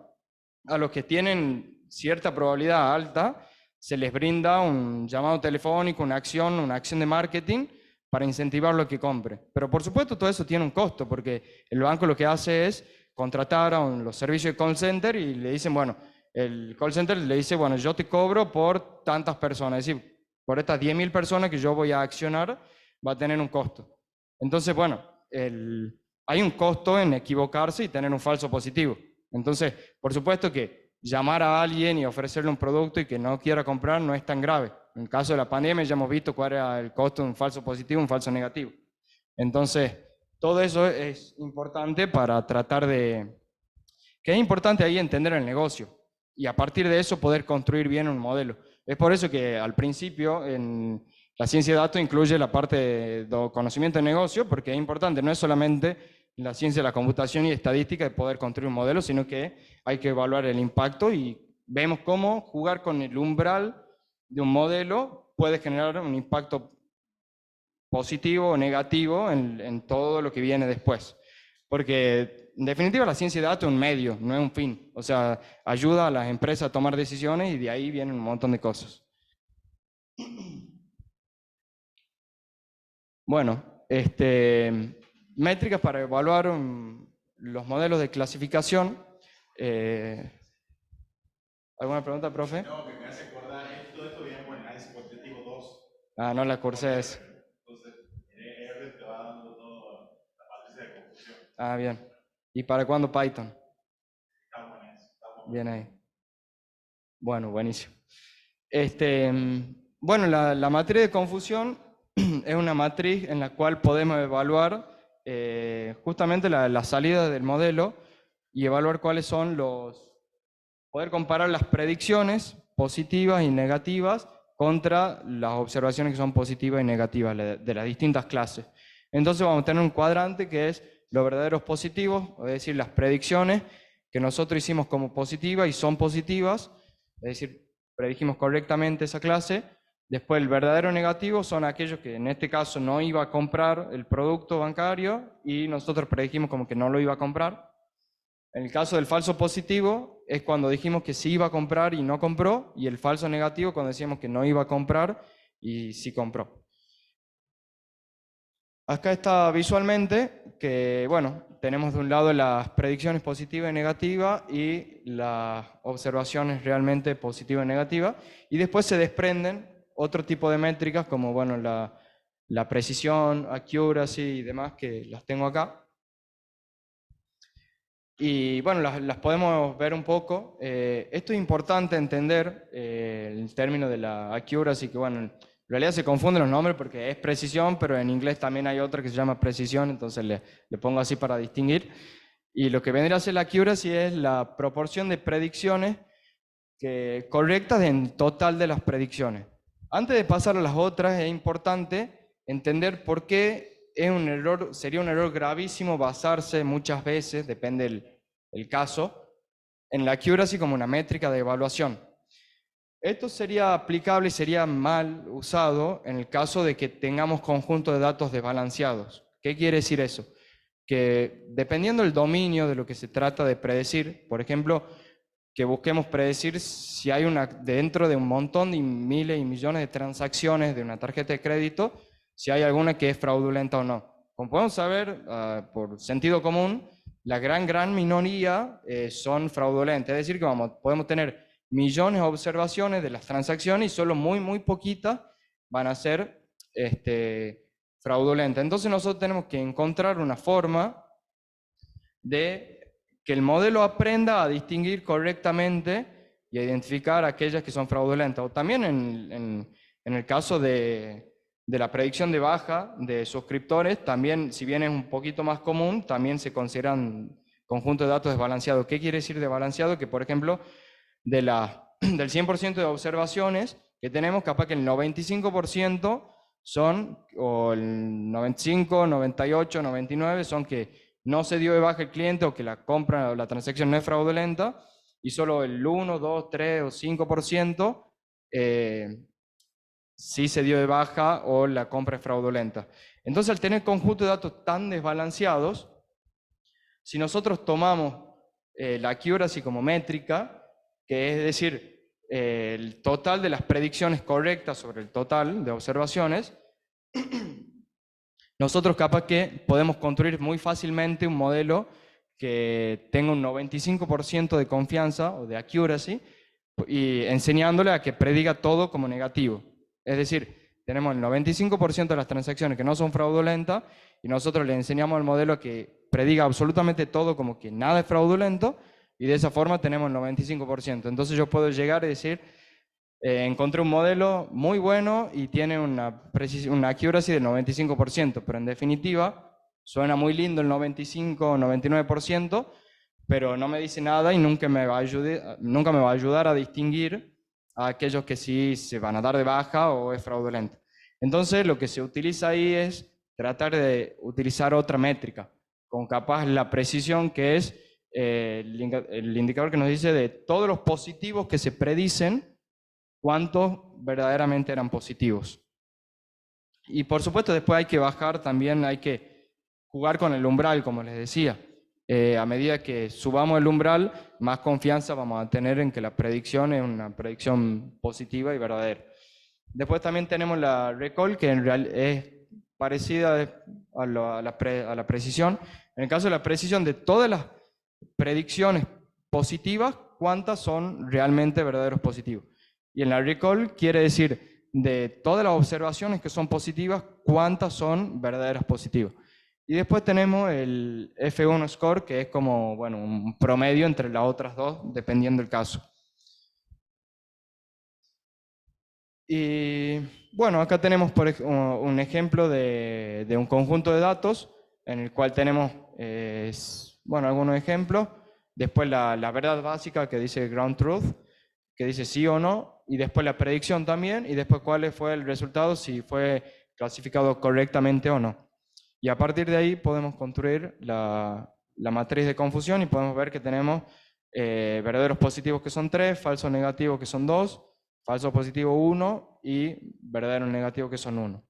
a los que tienen cierta probabilidad alta, se les brinda un llamado telefónico, una acción de marketing para incentivarlo a que compre. Pero por supuesto todo eso tiene un costo, porque el banco lo que hace es contratar a los servicios de call center y le dicen, bueno, el call center le dice, bueno, yo te cobro por tantas personas, es decir, por estas 10.000 personas que yo voy a accionar, va a tener un costo. Entonces, bueno, hay un costo en equivocarse y tener un falso positivo. Entonces, por supuesto que llamar a alguien y ofrecerle un producto y que no quiera comprar no es tan grave. En el caso de la pandemia ya hemos visto cuál era el costo de un falso positivo, un falso negativo. Entonces, todo eso es importante para tratar de... que es importante ahí entender el negocio y a partir de eso poder construir bien un modelo. Es por eso que al principio en la ciencia de datos incluye la parte de conocimiento de negocio, porque es importante, no es solamente la ciencia de la computación y estadística de poder construir un modelo, sino que hay que evaluar el impacto y vemos cómo jugar con el umbral de un modelo puede generar un impacto positivo o negativo en todo lo que viene después. Porque en definitiva la ciencia de datos es un medio, no es un fin. O sea, ayuda a las empresas a tomar decisiones y de ahí vienen un montón de cosas. Bueno, métricas para evaluar los modelos de clasificación. ¿Alguna pregunta, profe? No, que me hace acordar, esto viene con el análisis cuantitativo 2. Ah, no la cursé eso. Entonces, R te va dando Ah, bien. ¿Y para cuándo Python? Bien ahí. Bueno, buenísimo. Bueno, la matriz de confusión es una matriz en la cual podemos evaluar justamente la salida del modelo y evaluar cuáles son poder comparar las predicciones positivas y negativas contra las observaciones que son positivas y negativas de las distintas clases. Entonces vamos a tener un cuadrante que es los verdaderos positivos, es decir, las predicciones que nosotros hicimos como positivas y son positivas, es decir, predijimos correctamente esa clase. Después el verdadero negativo son aquellos que en este caso no iba a comprar el producto bancario y nosotros predijimos como que no lo iba a comprar. En el caso del falso positivo es cuando dijimos que sí iba a comprar y no compró, y el falso negativo cuando decíamos que no iba a comprar y sí compró. Acá está visualmente que, bueno, tenemos de un lado las predicciones positivas y negativas y las observaciones realmente positivas y negativas, y después se desprenden otro tipo de métricas como, bueno, la precisión, accuracy y demás, que las tengo acá. Y bueno, las podemos ver un poco. Esto es importante entender el término de la accuracy, que bueno, en realidad se confunden los nombres porque es precisión, pero en inglés también hay otra que se llama precisión, entonces le pongo así para distinguir. Y lo que vendría a ser la accuracy es la proporción de predicciones correctas en total de las predicciones. Antes de pasar a las otras, es importante entender por qué sería un error gravísimo basarse muchas veces, depende el caso, en la accuracy como una métrica de evaluación. Esto sería aplicable y sería mal usado en el caso de que tengamos conjuntos de datos desbalanceados. ¿Qué quiere decir eso? Que dependiendo del dominio de lo que se trata de predecir, por ejemplo, que busquemos predecir si hay dentro de un montón de miles y millones de transacciones de una tarjeta de crédito, si hay alguna que es fraudulenta o no. Como podemos saber, por sentido común, la gran minoría son fraudulentas. Es decir, que podemos tener millones de observaciones de las transacciones y solo muy poquitas van a ser fraudulentas. Entonces nosotros tenemos que encontrar una forma de que el modelo aprenda a distinguir correctamente y a identificar aquellas que son fraudulentas. O también en el caso de la predicción de baja de suscriptores, también, si bien es un poquito más común, también se consideran conjuntos de datos desbalanceados. ¿Qué quiere decir desbalanceado? Que, por ejemplo, del 100% de observaciones que tenemos, capaz que el 95% son, o el 95, 98, 99 son que no se dio de baja el cliente o que la compra o la transacción no es fraudulenta, y solo el 1, 2, 3 o 5% sí se dio de baja o la compra es fraudulenta. Entonces, al tener conjuntos de datos tan desbalanceados, si nosotros tomamos la accuracy como métrica, que es decir, el total de las predicciones correctas sobre el total de observaciones, nosotros capaz que podemos construir muy fácilmente un modelo que tenga un 95% de confianza o de accuracy y enseñándole a que prediga todo como negativo. Es decir, tenemos el 95% de las transacciones que no son fraudulentas y nosotros le enseñamos al modelo que prediga absolutamente todo como que nada es fraudulento, y de esa forma tenemos el 95%. Entonces yo puedo llegar y decir, encontré un modelo muy bueno y tiene una accuracy del 95%, pero en definitiva suena muy lindo el 95 o 99%, pero no me dice nada y nunca me va a ayudar a distinguir a aquellos que sí se van a dar de baja o es fraudulento. Entonces lo que se utiliza ahí es tratar de utilizar otra métrica, con capaz la precisión, que es el indicador que nos dice de todos los positivos que se predicen, cuántos verdaderamente eran positivos. Y por supuesto después hay que bajar también, hay que jugar con el umbral, como les decía. A medida que subamos el umbral, más confianza vamos a tener en que la predicción es una predicción positiva y verdadera. Después también tenemos la recall, que en realidad es parecida a la precisión. En el caso de la precisión, de todas las predicciones positivas, ¿cuántas son realmente verdaderos positivos? Y en la recall quiere decir, de todas las observaciones que son positivas, ¿cuántas son verdaderas positivas? Y después tenemos el F1 score, que es como, bueno, un promedio entre las otras dos, dependiendo del caso. Y bueno, acá tenemos un ejemplo de un conjunto de datos en el cual tenemos, bueno, algunos ejemplos. Después la verdad básica que dice ground truth, que dice sí o no, y después la predicción también, y después cuál fue el resultado, si fue clasificado correctamente o no. Y a partir de ahí podemos construir la matriz de confusión y podemos ver que tenemos verdaderos positivos que son 3, falsos negativos que son 2, falso positivo 1 y verdadero negativo que son 1.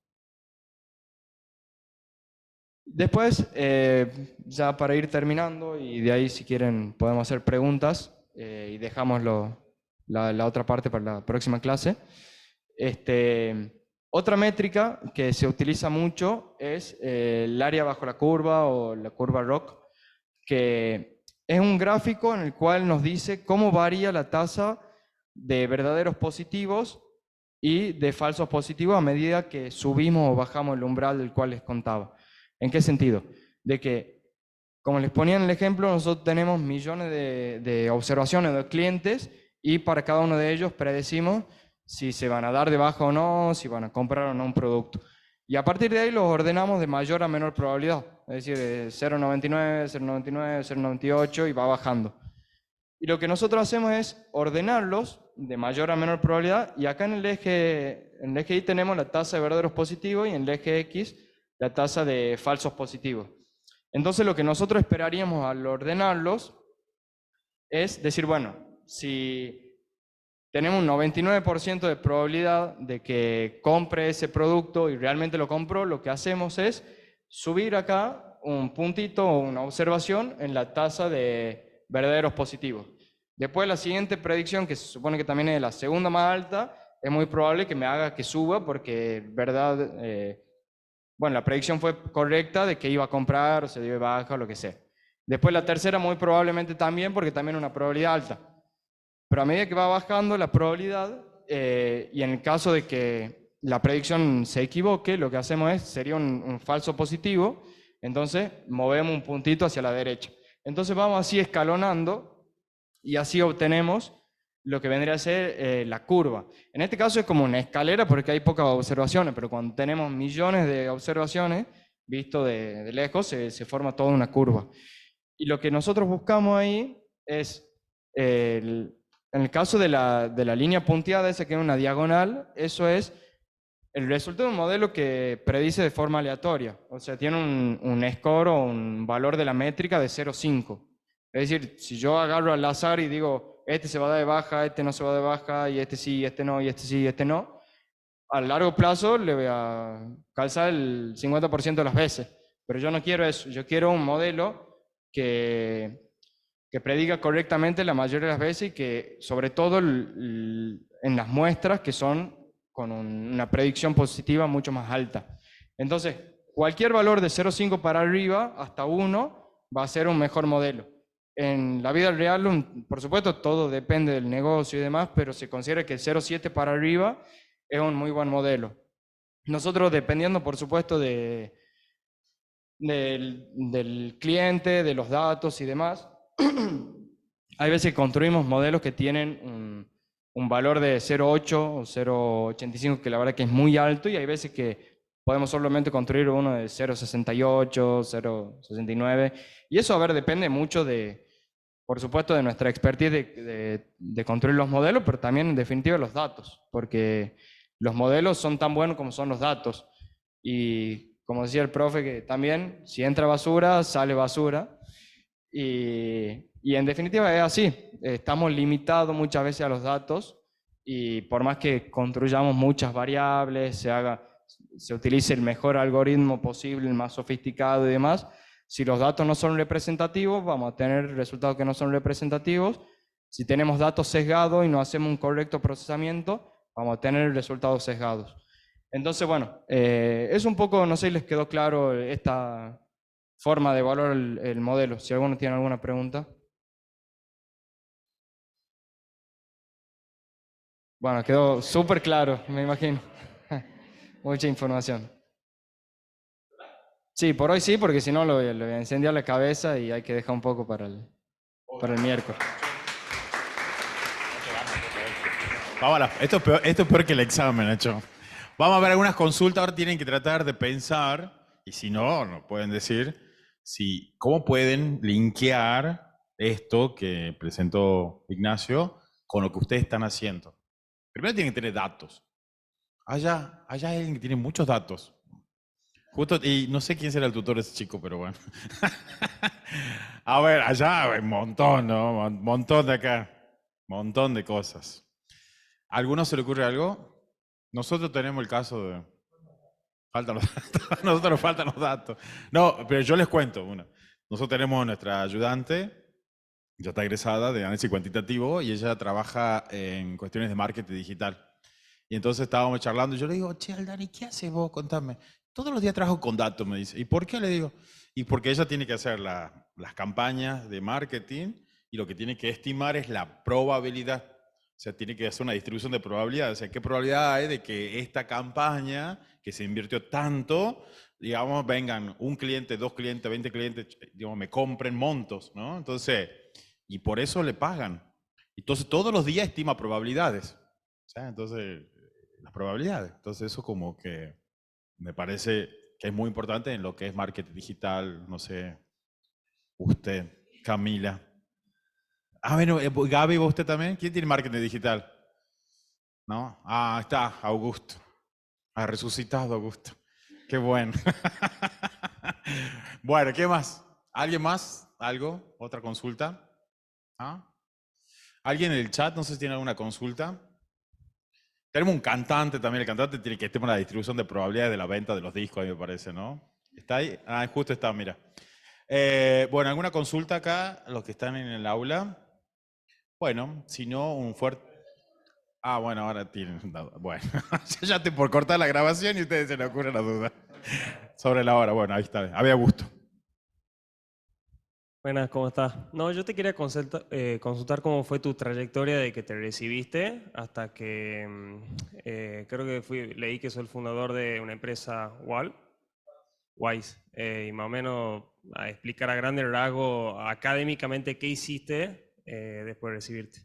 Después, ya para ir terminando, y de ahí si quieren podemos hacer preguntas y dejamos la otra parte para la próxima clase. Otra métrica que se utiliza mucho es el área bajo la curva o la curva ROC, que es un gráfico en el cual nos dice cómo varía la tasa de verdaderos positivos y de falsos positivos a medida que subimos o bajamos el umbral del cual les contaba. ¿En qué sentido? De que, como les ponía en el ejemplo, nosotros tenemos millones de observaciones de clientes y para cada uno de ellos predecimos si se van a dar de baja o no, si van a comprar o no un producto. Y a partir de ahí los ordenamos de mayor a menor probabilidad, es decir, de 0,99, 0,99, 0,98 y va bajando. Y lo que nosotros hacemos es ordenarlos de mayor a menor probabilidad, y acá en el eje Y tenemos la tasa de verdaderos positivos y en el eje X la tasa de falsos positivos. Entonces lo que nosotros esperaríamos al ordenarlos es decir, bueno, si tenemos un 99% de probabilidad de que compre ese producto y realmente lo compró, lo que hacemos es subir acá un puntito o una observación en la tasa de verdaderos positivos. Después la siguiente predicción, que se supone que también es la segunda más alta, es muy probable que me haga que suba porque, bueno, la predicción fue correcta de que iba a comprar o se dio de baja o lo que sea. Después la tercera muy probablemente también porque también es una probabilidad alta. Pero a medida que va bajando la probabilidad, y en el caso de que la predicción se equivoque, lo que hacemos sería un falso positivo, entonces movemos un puntito hacia la derecha. Entonces vamos así escalonando y así obtenemos lo que vendría a ser la curva. En este caso es como una escalera porque hay pocas observaciones, pero cuando tenemos millones de observaciones, visto de lejos, se forma toda una curva. Y lo que nosotros buscamos ahí es en el caso de la línea punteada, esa que es una diagonal, eso es el resultado de un modelo que predice de forma aleatoria. O sea, tiene un score o un valor de la métrica de 0,5. Es decir, si yo agarro al azar y digo, este se va a dar de baja, este no se va a dar de baja, y este sí, este no, y este sí, este no, a largo plazo le voy a calzar el 50% de las veces. Pero yo no quiero eso. Yo quiero un modelo que prediga correctamente la mayoría de las veces y que, sobre todo en las muestras que son con una predicción positiva mucho más alta. Entonces, cualquier valor de 0,5 para arriba hasta 1 va a ser un mejor modelo. En la vida real, por supuesto, todo depende del negocio y demás, pero se considera que el 0,7 para arriba es un muy buen modelo. Nosotros, dependiendo, por supuesto, del cliente, de los datos y demás, hay veces que construimos modelos que tienen un valor de 0,8 o 0,85, que la verdad que es muy alto, y hay veces que podemos solamente construir uno de 0,68, 0,69, y eso, a ver, depende mucho por supuesto, de nuestra expertise de construir los modelos, pero también, en definitiva, los datos, porque los modelos son tan buenos como son los datos. Y como decía el profe, que también, si entra basura, sale basura. Y en definitiva es así. Estamos limitados muchas veces a los datos, y por más que construyamos muchas variables, se utilice el mejor algoritmo posible, el más sofisticado y demás, si los datos no son representativos, vamos a tener resultados que no son representativos. Si tenemos datos sesgados y no hacemos un correcto procesamiento, vamos a tener resultados sesgados. Entonces, bueno, es un poco, no sé si les quedó claro esta forma de evaluar el modelo. Si alguno tiene alguna pregunta. Bueno, quedó súper claro, me imagino. Mucha información. Sí, por hoy sí, porque si no lo voy a incendiar la cabeza y hay que dejar un poco para el miércoles. Esto es peor que el examen, Nacho. Vamos a ver algunas consultas. Ahora tienen que tratar de pensar, y si no, nos pueden decir, cómo pueden linkear esto que presentó Ignacio con lo que ustedes están haciendo. Primero tienen que tener datos. Allá hay alguien que tiene muchos datos. Justo, y no sé quién será el tutor de ese chico, pero bueno. A ver, allá hay un montón, ¿no? Un montón de acá. Montón de cosas. ¿A alguno se le ocurre algo? Nosotros tenemos el caso de... Faltan los datos. A nosotros nos faltan los datos. No, pero yo les cuento una. Nosotros tenemos nuestra ayudante, ya está egresada de análisis cuantitativo y ella trabaja en cuestiones de marketing digital. Y entonces estábamos charlando y yo le digo, che, Aldani, ¿qué haces vos? Contame. Todos los días trabajo con datos, me dice. ¿Y por qué? Le digo. Y porque ella tiene que hacer las campañas de marketing y lo que tiene que estimar es la probabilidad. O sea, tiene que hacer una distribución de probabilidades. O sea, ¿qué probabilidad hay de que esta campaña, que se invirtió tanto, digamos, vengan un cliente, 2 clientes, 20 clientes, digamos, me compren montos, ¿no? Entonces, y por eso le pagan. Entonces, todos los días estima probabilidades. O sea, entonces, las probabilidades. Entonces, eso como que me parece que es muy importante en lo que es marketing digital, no sé, usted, Camila. Ah, bueno, Gaby, ¿vos usted también? ¿Quién tiene marketing digital? ¿No? Ah, está, Augusto. Ha resucitado Augusto. Qué bueno. Bueno, ¿qué más? ¿Alguien más? ¿Algo? ¿Otra consulta? ¿Ah? ¿Alguien en el chat? No sé si tiene alguna consulta. Tenemos un cantante también. El cantante tiene que estar en la distribución de probabilidades de la venta de los discos, a mí me parece, ¿no? ¿Está ahí? Ah, justo está, mira. Bueno, ¿alguna consulta acá? Los que están en el aula. Bueno, si no, un fuerte... Ah, bueno, ahora tienen... Bueno, ya estoy por cortar la grabación y a ustedes se les ocurre la duda. Sobre la hora, bueno, ahí está. Había gusto. Buenas, ¿cómo estás? No, yo te quería consultar cómo fue tu trayectoria de que te recibiste hasta que creo que leí que soy el fundador de una empresa Wise, y más o menos a explicar a grandes rasgos académicamente qué hiciste después de recibirte.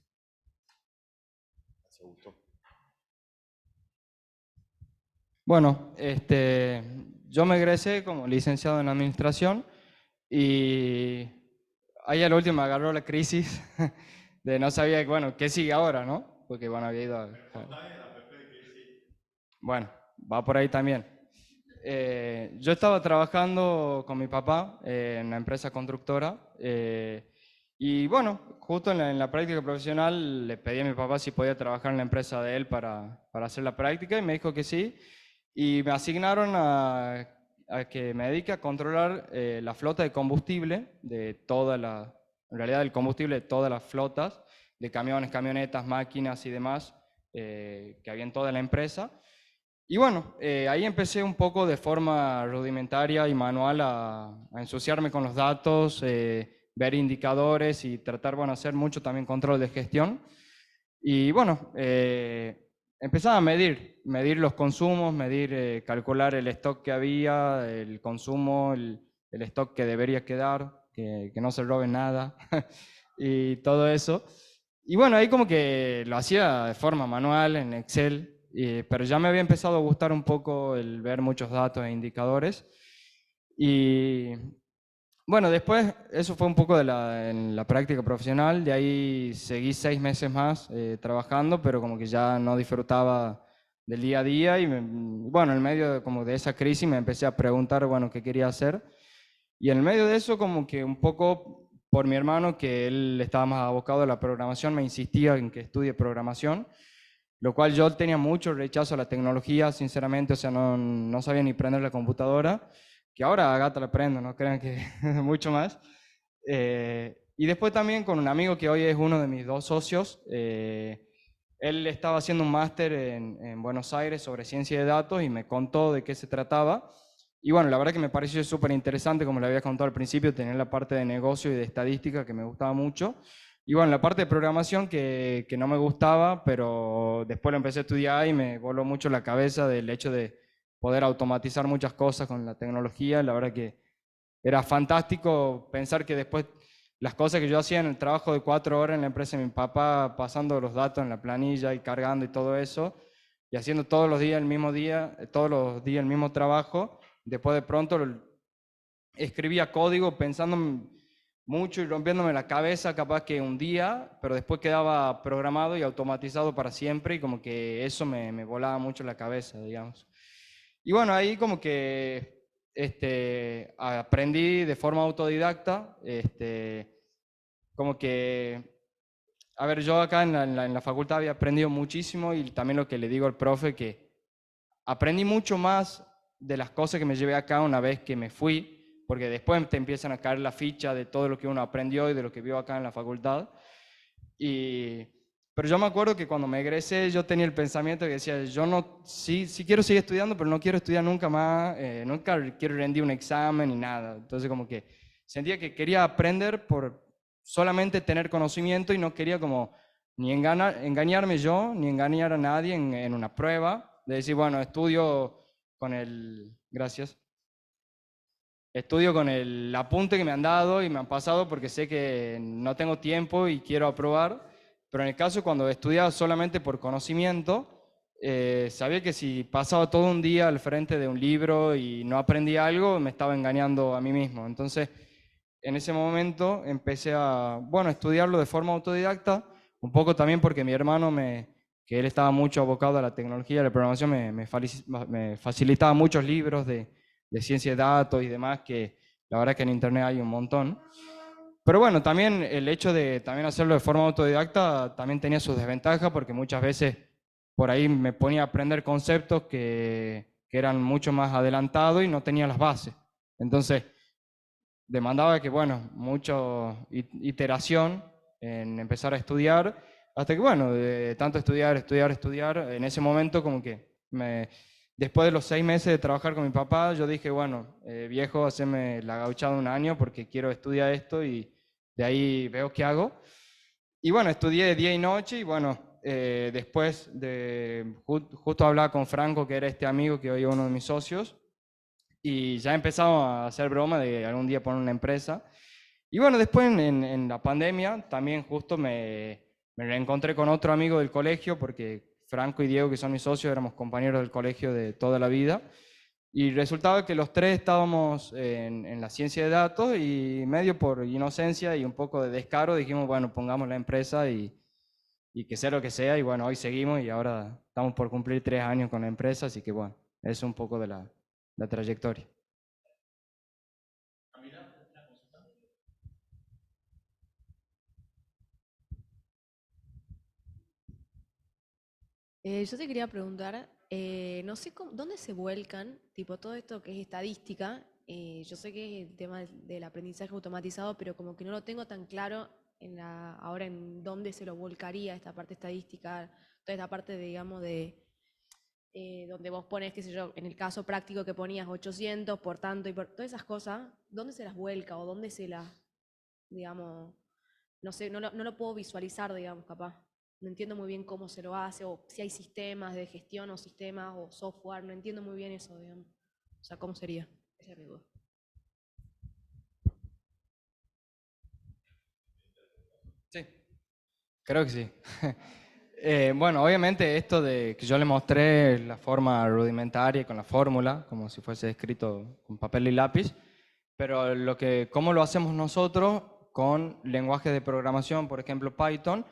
Bueno, yo me egresé como licenciado en administración y ahí al último me agarró la crisis de no sabía, bueno, qué sigue ahora, ¿no? Porque, bueno, había ido Bueno, va por ahí también. Yo estaba trabajando con mi papá en una empresa constructora y bueno, justo en la práctica profesional le pedí a mi papá si podía trabajar en la empresa de él para hacer la práctica y me dijo que sí. Y me asignaron a que me dedique a controlar la flota de combustible de en realidad el combustible de todas las flotas, de camiones, camionetas, máquinas y demás que había en toda la empresa. Y bueno, ahí empecé un poco de forma rudimentaria y manual a ensuciarme con los datos, ver indicadores y tratar, bueno, hacer mucho también control de gestión. Y bueno, empezaba a medir los consumos, calcular el stock que había, el consumo, el stock que debería quedar, que no se robe nada y todo eso. Y bueno, ahí como que lo hacía de forma manual en Excel, pero ya me había empezado a gustar un poco el ver muchos datos e indicadores. Y bueno, después eso fue un poco en la práctica profesional, de ahí seguí 6 meses más trabajando, pero como que ya no disfrutaba del día a día y bueno, en medio como de esa crisis me empecé a preguntar, bueno, qué quería hacer. Y en medio de eso como que un poco por mi hermano, que él estaba más abocado a la programación, me insistía en que estudie programación, lo cual yo tenía mucho rechazo a la tecnología, sinceramente, o sea, no sabía ni prender la computadora, que ahora a gata la prendo, no crean que mucho más. Y después también con un amigo que hoy es uno de mis dos socios, él estaba haciendo un máster en Buenos Aires sobre ciencia de datos y me contó de qué se trataba. Y bueno, la verdad que me pareció súper interesante, como le había contado al principio, tener la parte de negocio y de estadística que me gustaba mucho. Y bueno, la parte de programación que no me gustaba, pero después lo empecé a estudiar y me voló mucho la cabeza del hecho de poder automatizar muchas cosas con la tecnología. La verdad que era fantástico pensar que después las cosas que yo hacía en el trabajo de 4 horas en la empresa de mi papá, pasando los datos en la planilla y cargando y todo eso, y haciendo todos los días el mismo día, todos los días el mismo trabajo, después de pronto escribía código pensando mucho y rompiéndome la cabeza capaz que un día, pero después quedaba programado y automatizado para siempre y como que eso me volaba mucho la cabeza, digamos. Y bueno, ahí como que aprendí de forma autodidacta, como que, a ver, yo acá en la facultad había aprendido muchísimo y también lo que le digo al profe, que aprendí mucho más de las cosas que me llevé acá una vez que me fui, porque después te empiezan a caer la ficha de todo lo que uno aprendió y de lo que vio acá en la facultad. Pero yo me acuerdo que cuando me egresé yo tenía el pensamiento que decía, yo no, sí quiero seguir estudiando, pero no quiero estudiar nunca más, nunca quiero rendir un examen ni nada. Entonces como que sentía que quería aprender por solamente tener conocimiento y no quería como ni engañarme yo, ni engañar a nadie en una prueba, de decir, bueno, gracias, estudio con el apunte que me han dado y me han pasado porque sé que no tengo tiempo y quiero aprobar, pero en el caso cuando estudiaba solamente por conocimiento, sabía que si pasaba todo un día al frente de un libro y no aprendía algo, me estaba engañando a mí mismo. Entonces, en ese momento empecé a, bueno, estudiarlo de forma autodidacta, un poco también porque mi hermano que él estaba mucho abocado a la tecnología, a la programación, me facilitaba muchos libros de ciencia de datos y demás, que la verdad que en internet hay un montón. Pero bueno, también el hecho de también hacerlo de forma autodidacta también tenía sus desventajas, porque muchas veces por ahí me ponía a aprender conceptos que eran mucho más adelantados y no tenía las bases. Entonces, demandaba que, bueno, mucha iteración en empezar a estudiar, hasta que, bueno, de tanto estudiar, en ese momento como que después de los 6 meses de trabajar con mi papá, yo dije, bueno, viejo, haceme la gauchada un año porque quiero estudiar esto y de ahí veo qué hago. Y bueno, estudié día y noche y bueno, después justo hablaba con Franco, que era este amigo que hoy es uno de mis socios, y ya empezamos a hacer broma de algún día poner una empresa. Y bueno, después en la pandemia también justo me reencontré con otro amigo del colegio, porque Franco y Diego, que son mis socios, éramos compañeros del colegio de toda la vida. Y resultaba que los tres estábamos en la ciencia de datos y medio por inocencia y un poco de descaro dijimos, bueno, pongamos la empresa y que sea lo que sea. Y bueno, hoy seguimos y ahora estamos por cumplir 3 años con la empresa, así que bueno, es un poco de la trayectoria. Yo te quería preguntar, no sé dónde se vuelcan, tipo todo esto que es estadística, yo sé que es el tema del aprendizaje automatizado, pero como que no lo tengo tan claro ahora en dónde se lo volcaría esta parte estadística, toda esta parte, digamos, de donde vos pones, qué sé yo, en el caso práctico que ponías 800 por tanto y por todas esas cosas, ¿dónde se las vuelca o dónde se las, digamos, no sé, no lo puedo visualizar, digamos, capaz. No entiendo muy bien cómo se lo hace, o si hay sistemas de gestión o sistemas o software, no entiendo muy bien eso, digamos. O sea, ¿cómo sería? Esa es mi duda. Sí, creo que sí. Bueno, obviamente esto de que yo le mostré la forma rudimentaria con la fórmula, como si fuese escrito con papel y lápiz, pero cómo lo hacemos nosotros con lenguajes de programación, por ejemplo Python,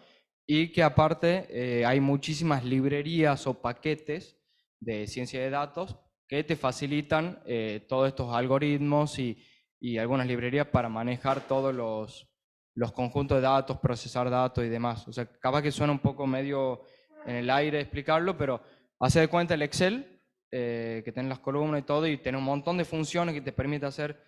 y que aparte hay muchísimas librerías o paquetes de ciencia de datos que te facilitan todos estos algoritmos y algunas librerías para manejar todos los conjuntos de datos, procesar datos y demás. O sea, capaz que suena un poco medio en el aire explicarlo, pero hace de cuenta el Excel, que tiene las columnas y todo, y tiene un montón de funciones que te permite hacer,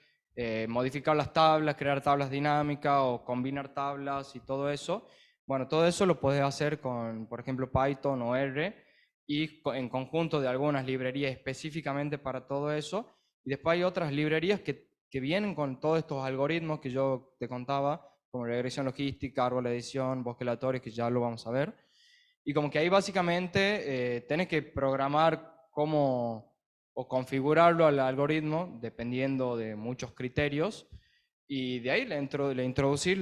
modificar las tablas, crear tablas dinámicas o combinar tablas y todo eso. Bueno, todo eso lo puedes hacer con, por ejemplo, Python o R y en conjunto de algunas librerías específicamente para todo eso. Y después hay otras librerías que vienen con todos estos algoritmos que yo te contaba, como regresión logística, árbol de edición, bosque aleatorio, que ya lo vamos a ver. Y como que ahí básicamente tenés que programar cómo o configurarlo al algoritmo dependiendo de muchos criterios, y de ahí le introducir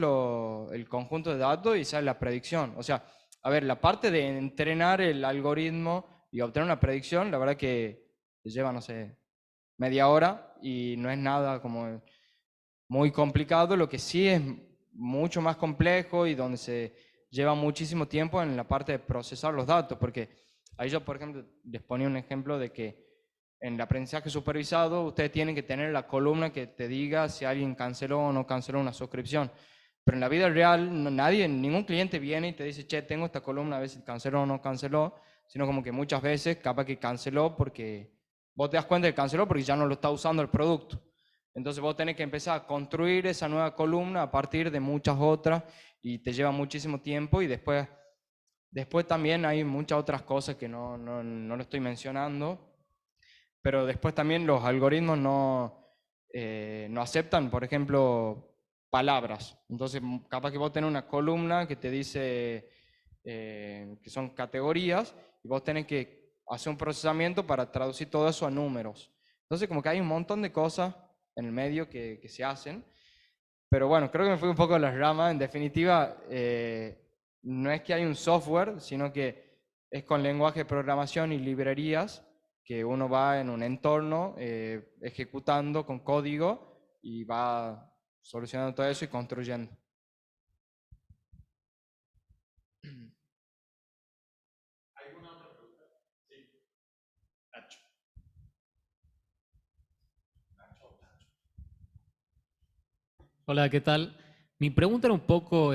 el conjunto de datos y sale la predicción. O sea, a ver, la parte de entrenar el algoritmo y obtener una predicción, la verdad que te lleva, no sé, media hora y no es nada como muy complicado. Lo que sí es mucho más complejo y donde se lleva muchísimo tiempo en la parte de procesar los datos, porque ahí yo, por ejemplo, les ponía un ejemplo de que en el aprendizaje supervisado ustedes tienen que tener la columna que te diga si alguien canceló o no canceló una suscripción. Pero en la vida real nadie, ningún cliente viene y te dice, che, tengo esta columna, a ver si canceló o no canceló, sino como que muchas veces capaz que canceló porque vos te das cuenta que canceló porque ya no lo está usando el producto. Entonces vos tenés que empezar a construir esa nueva columna a partir de muchas otras y te lleva muchísimo tiempo, y después también hay muchas otras cosas que no lo estoy mencionando, pero después también los algoritmos no aceptan, por ejemplo, palabras. Entonces capaz que vos tenés una columna que te dice que son categorías y vos tenés que hacer un procesamiento para traducir todo eso a números. Entonces como que hay un montón de cosas en el medio que se hacen. Pero bueno, creo que me fui un poco a las ramas. En definitiva, no es que hay un software, sino que es con lenguaje de programación y librerías que uno va en un entorno ejecutando con código y va solucionando todo eso y construyendo. Nacho. Hola, ¿qué tal? Mi pregunta era un poco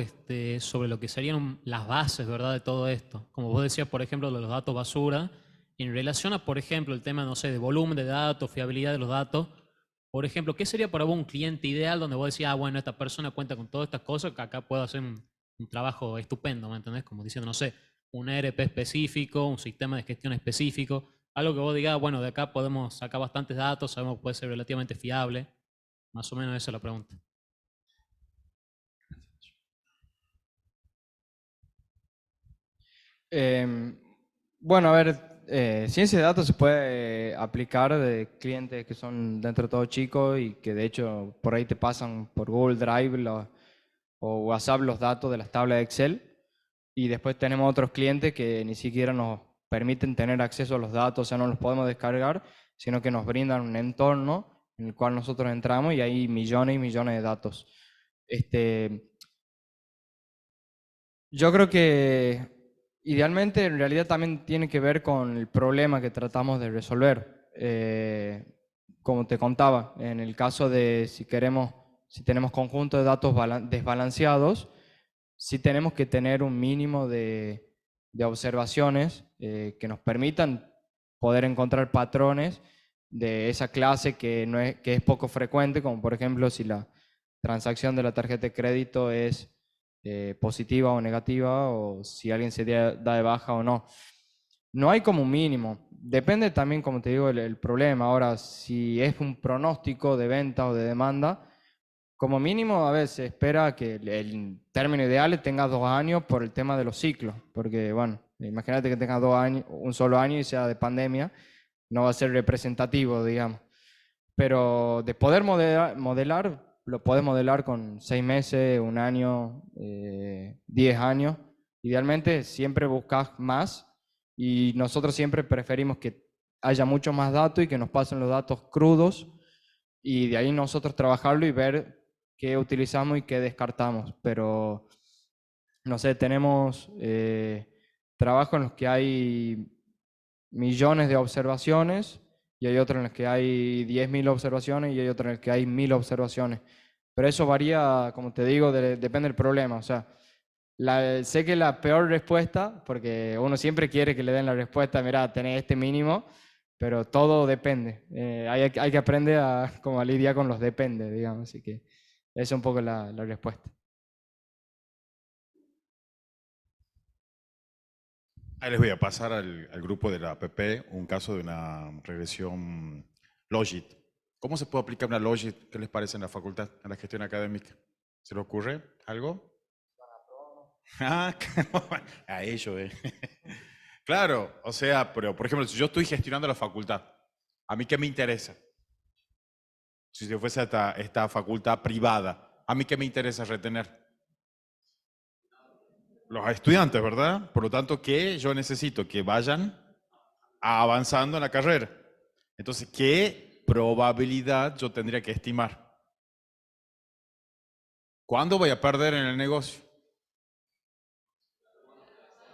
sobre lo que serían las bases, ¿verdad?, de todo esto. Como vos decías, por ejemplo, de los datos basura, en relación a, por ejemplo, el tema, no sé, de volumen de datos, fiabilidad de los datos. Por ejemplo, ¿qué sería para vos un cliente ideal donde vos decís, ah, bueno, esta persona cuenta con todas estas cosas, que acá puedo hacer un trabajo estupendo, ¿me entendés? Como diciendo, no sé, un ERP específico, un sistema de gestión específico, algo que vos digas, bueno, de acá podemos sacar bastantes datos, sabemos que puede ser relativamente fiable. Más o menos esa es la pregunta. Bueno, a ver, ciencia de datos se puede aplicar de clientes que son dentro de todo chicos y que de hecho por ahí te pasan por Google Drive o WhatsApp los datos de las tablas de Excel. Y después tenemos otros clientes que ni siquiera nos permiten tener acceso a los datos, o sea, no los podemos descargar, sino que nos brindan un entorno en el cual nosotros entramos y hay millones y millones de datos. Yo creo que idealmente en realidad también tiene que ver con el problema que tratamos de resolver. Como te contaba, en el caso de si tenemos conjunto de datos desbalanceados, sí tenemos que tener un mínimo de observaciones que nos permitan poder encontrar patrones de esa clase que es poco frecuente, como por ejemplo si la transacción de la tarjeta de crédito es positiva o negativa, o si alguien se da de baja o no. No hay como un mínimo. Depende también, como te digo, el problema. Ahora, si es un pronóstico de venta o de demanda, como mínimo a veces se espera que el término ideal tenga 2 años por el tema de los ciclos. Porque, bueno, imagínate que tenga 2 años, un solo año y sea de pandemia, no va a ser representativo, digamos. Pero de poder modelar, lo podés modelar con 6 meses, 1 año, 10 años. Idealmente siempre buscas más y nosotros siempre preferimos que haya mucho más datos y que nos pasen los datos crudos y de ahí nosotros trabajarlo y ver qué utilizamos y qué descartamos. Pero, no sé, tenemos trabajos en los que hay millones de observaciones y hay otros en los que hay 10.000 observaciones y hay otros en los que hay 1.000 observaciones. Pero eso varía, como te digo, depende del problema. O sea, sé que la peor respuesta, porque uno siempre quiere que le den la respuesta, mira, tenés este mínimo, pero todo depende. Hay que aprender como a lidiar con los depende, digamos. Así que esa es un poco la respuesta. Ahí les voy a pasar al grupo de la APP un caso de una regresión Logit. ¿Cómo se puede aplicar una Logit? ¿Qué les parece en la facultad, en la gestión académica? ¿Se le ocurre algo? Ah, a ello, Claro, o sea, pero por ejemplo, si yo estoy gestionando la facultad ¿A mí qué me interesa? Si yo fuese a esta facultad privada, ¿a mí qué me interesa retener? Los estudiantes, ¿verdad? Por lo tanto, ¿qué yo necesito? Que vayan avanzando en la carrera. Entonces, ¿qué probabilidad yo tendría que estimar? ¿Cuándo voy a perder en el negocio?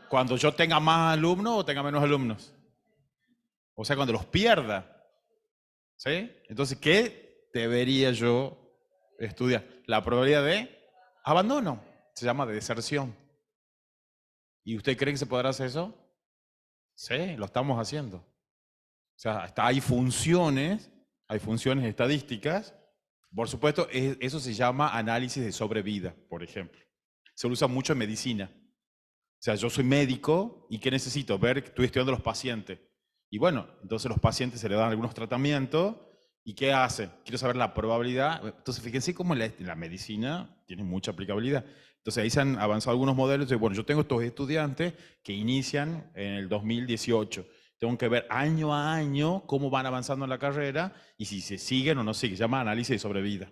¿Cuando yo tenga más alumnos o tenga menos alumnos? O sea, cuando los pierda. ¿Sí? Entonces, ¿qué debería yo estudiar? La probabilidad de abandono. Se llama de deserción. ¿Y usted cree que se podrá hacer eso? Sí, lo estamos haciendo. O sea, hay funciones estadísticas. Por supuesto, eso se llama análisis de sobrevida, por ejemplo. Se usa mucho en medicina. O sea, yo soy médico y ¿qué necesito? Ver que estoy estudiando a los pacientes. Y bueno, entonces a los pacientes se les dan algunos tratamientos. ¿Y qué hace? Quiero saber la probabilidad. Entonces, fíjense cómo la medicina tiene mucha aplicabilidad. Entonces, ahí se han avanzado algunos modelos. De, bueno, yo tengo estos estudiantes que inician en el 2018. Tengo que ver año a año cómo van avanzando en la carrera y si se siguen o no siguen. Se llama análisis de sobrevida.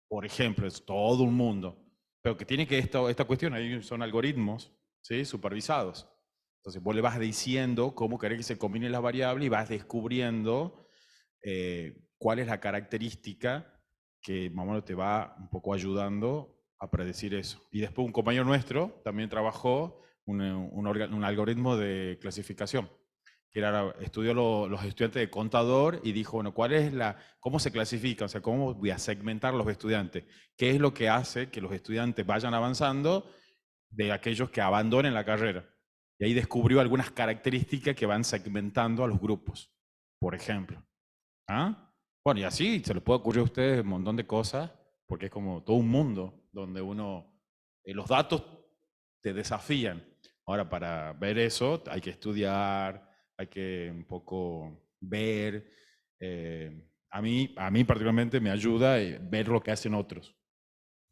Por ejemplo, es todo un mundo. Pero que tiene que esta cuestión, ahí son algoritmos, ¿sí? Supervisados. Entonces, vos le vas diciendo cómo querés que se combinen las variables y vas descubriendo cuál es la característica que más o menos te va un poco ayudando a predecir eso. Y después un compañero nuestro también trabajó un algoritmo de clasificación, que estudió los estudiantes de contador y dijo, bueno, ¿cómo se clasifica? O sea, ¿cómo voy a segmentar los estudiantes? ¿Qué es lo que hace que los estudiantes vayan avanzando de aquellos que abandonen la carrera? Y ahí descubrió algunas características que van segmentando a los grupos, por ejemplo. ¿Ah? Bueno, y así se les puede ocurrir a ustedes un montón de cosas, porque es como todo un mundo donde los datos te desafían. Ahora, para ver eso hay que estudiar, hay que un poco ver. A mí particularmente me ayuda ver lo que hacen otros.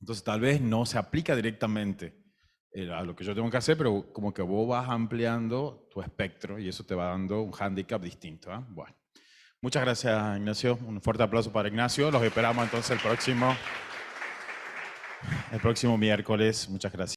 Entonces tal vez no se aplica directamente a lo que yo tengo que hacer, pero como que vos vas ampliando tu espectro y eso te va dando un hándicap distinto. ¿Eh? Bueno. Muchas gracias, Ignacio. Un fuerte aplauso para Ignacio. Los esperamos entonces el próximo miércoles. Muchas gracias.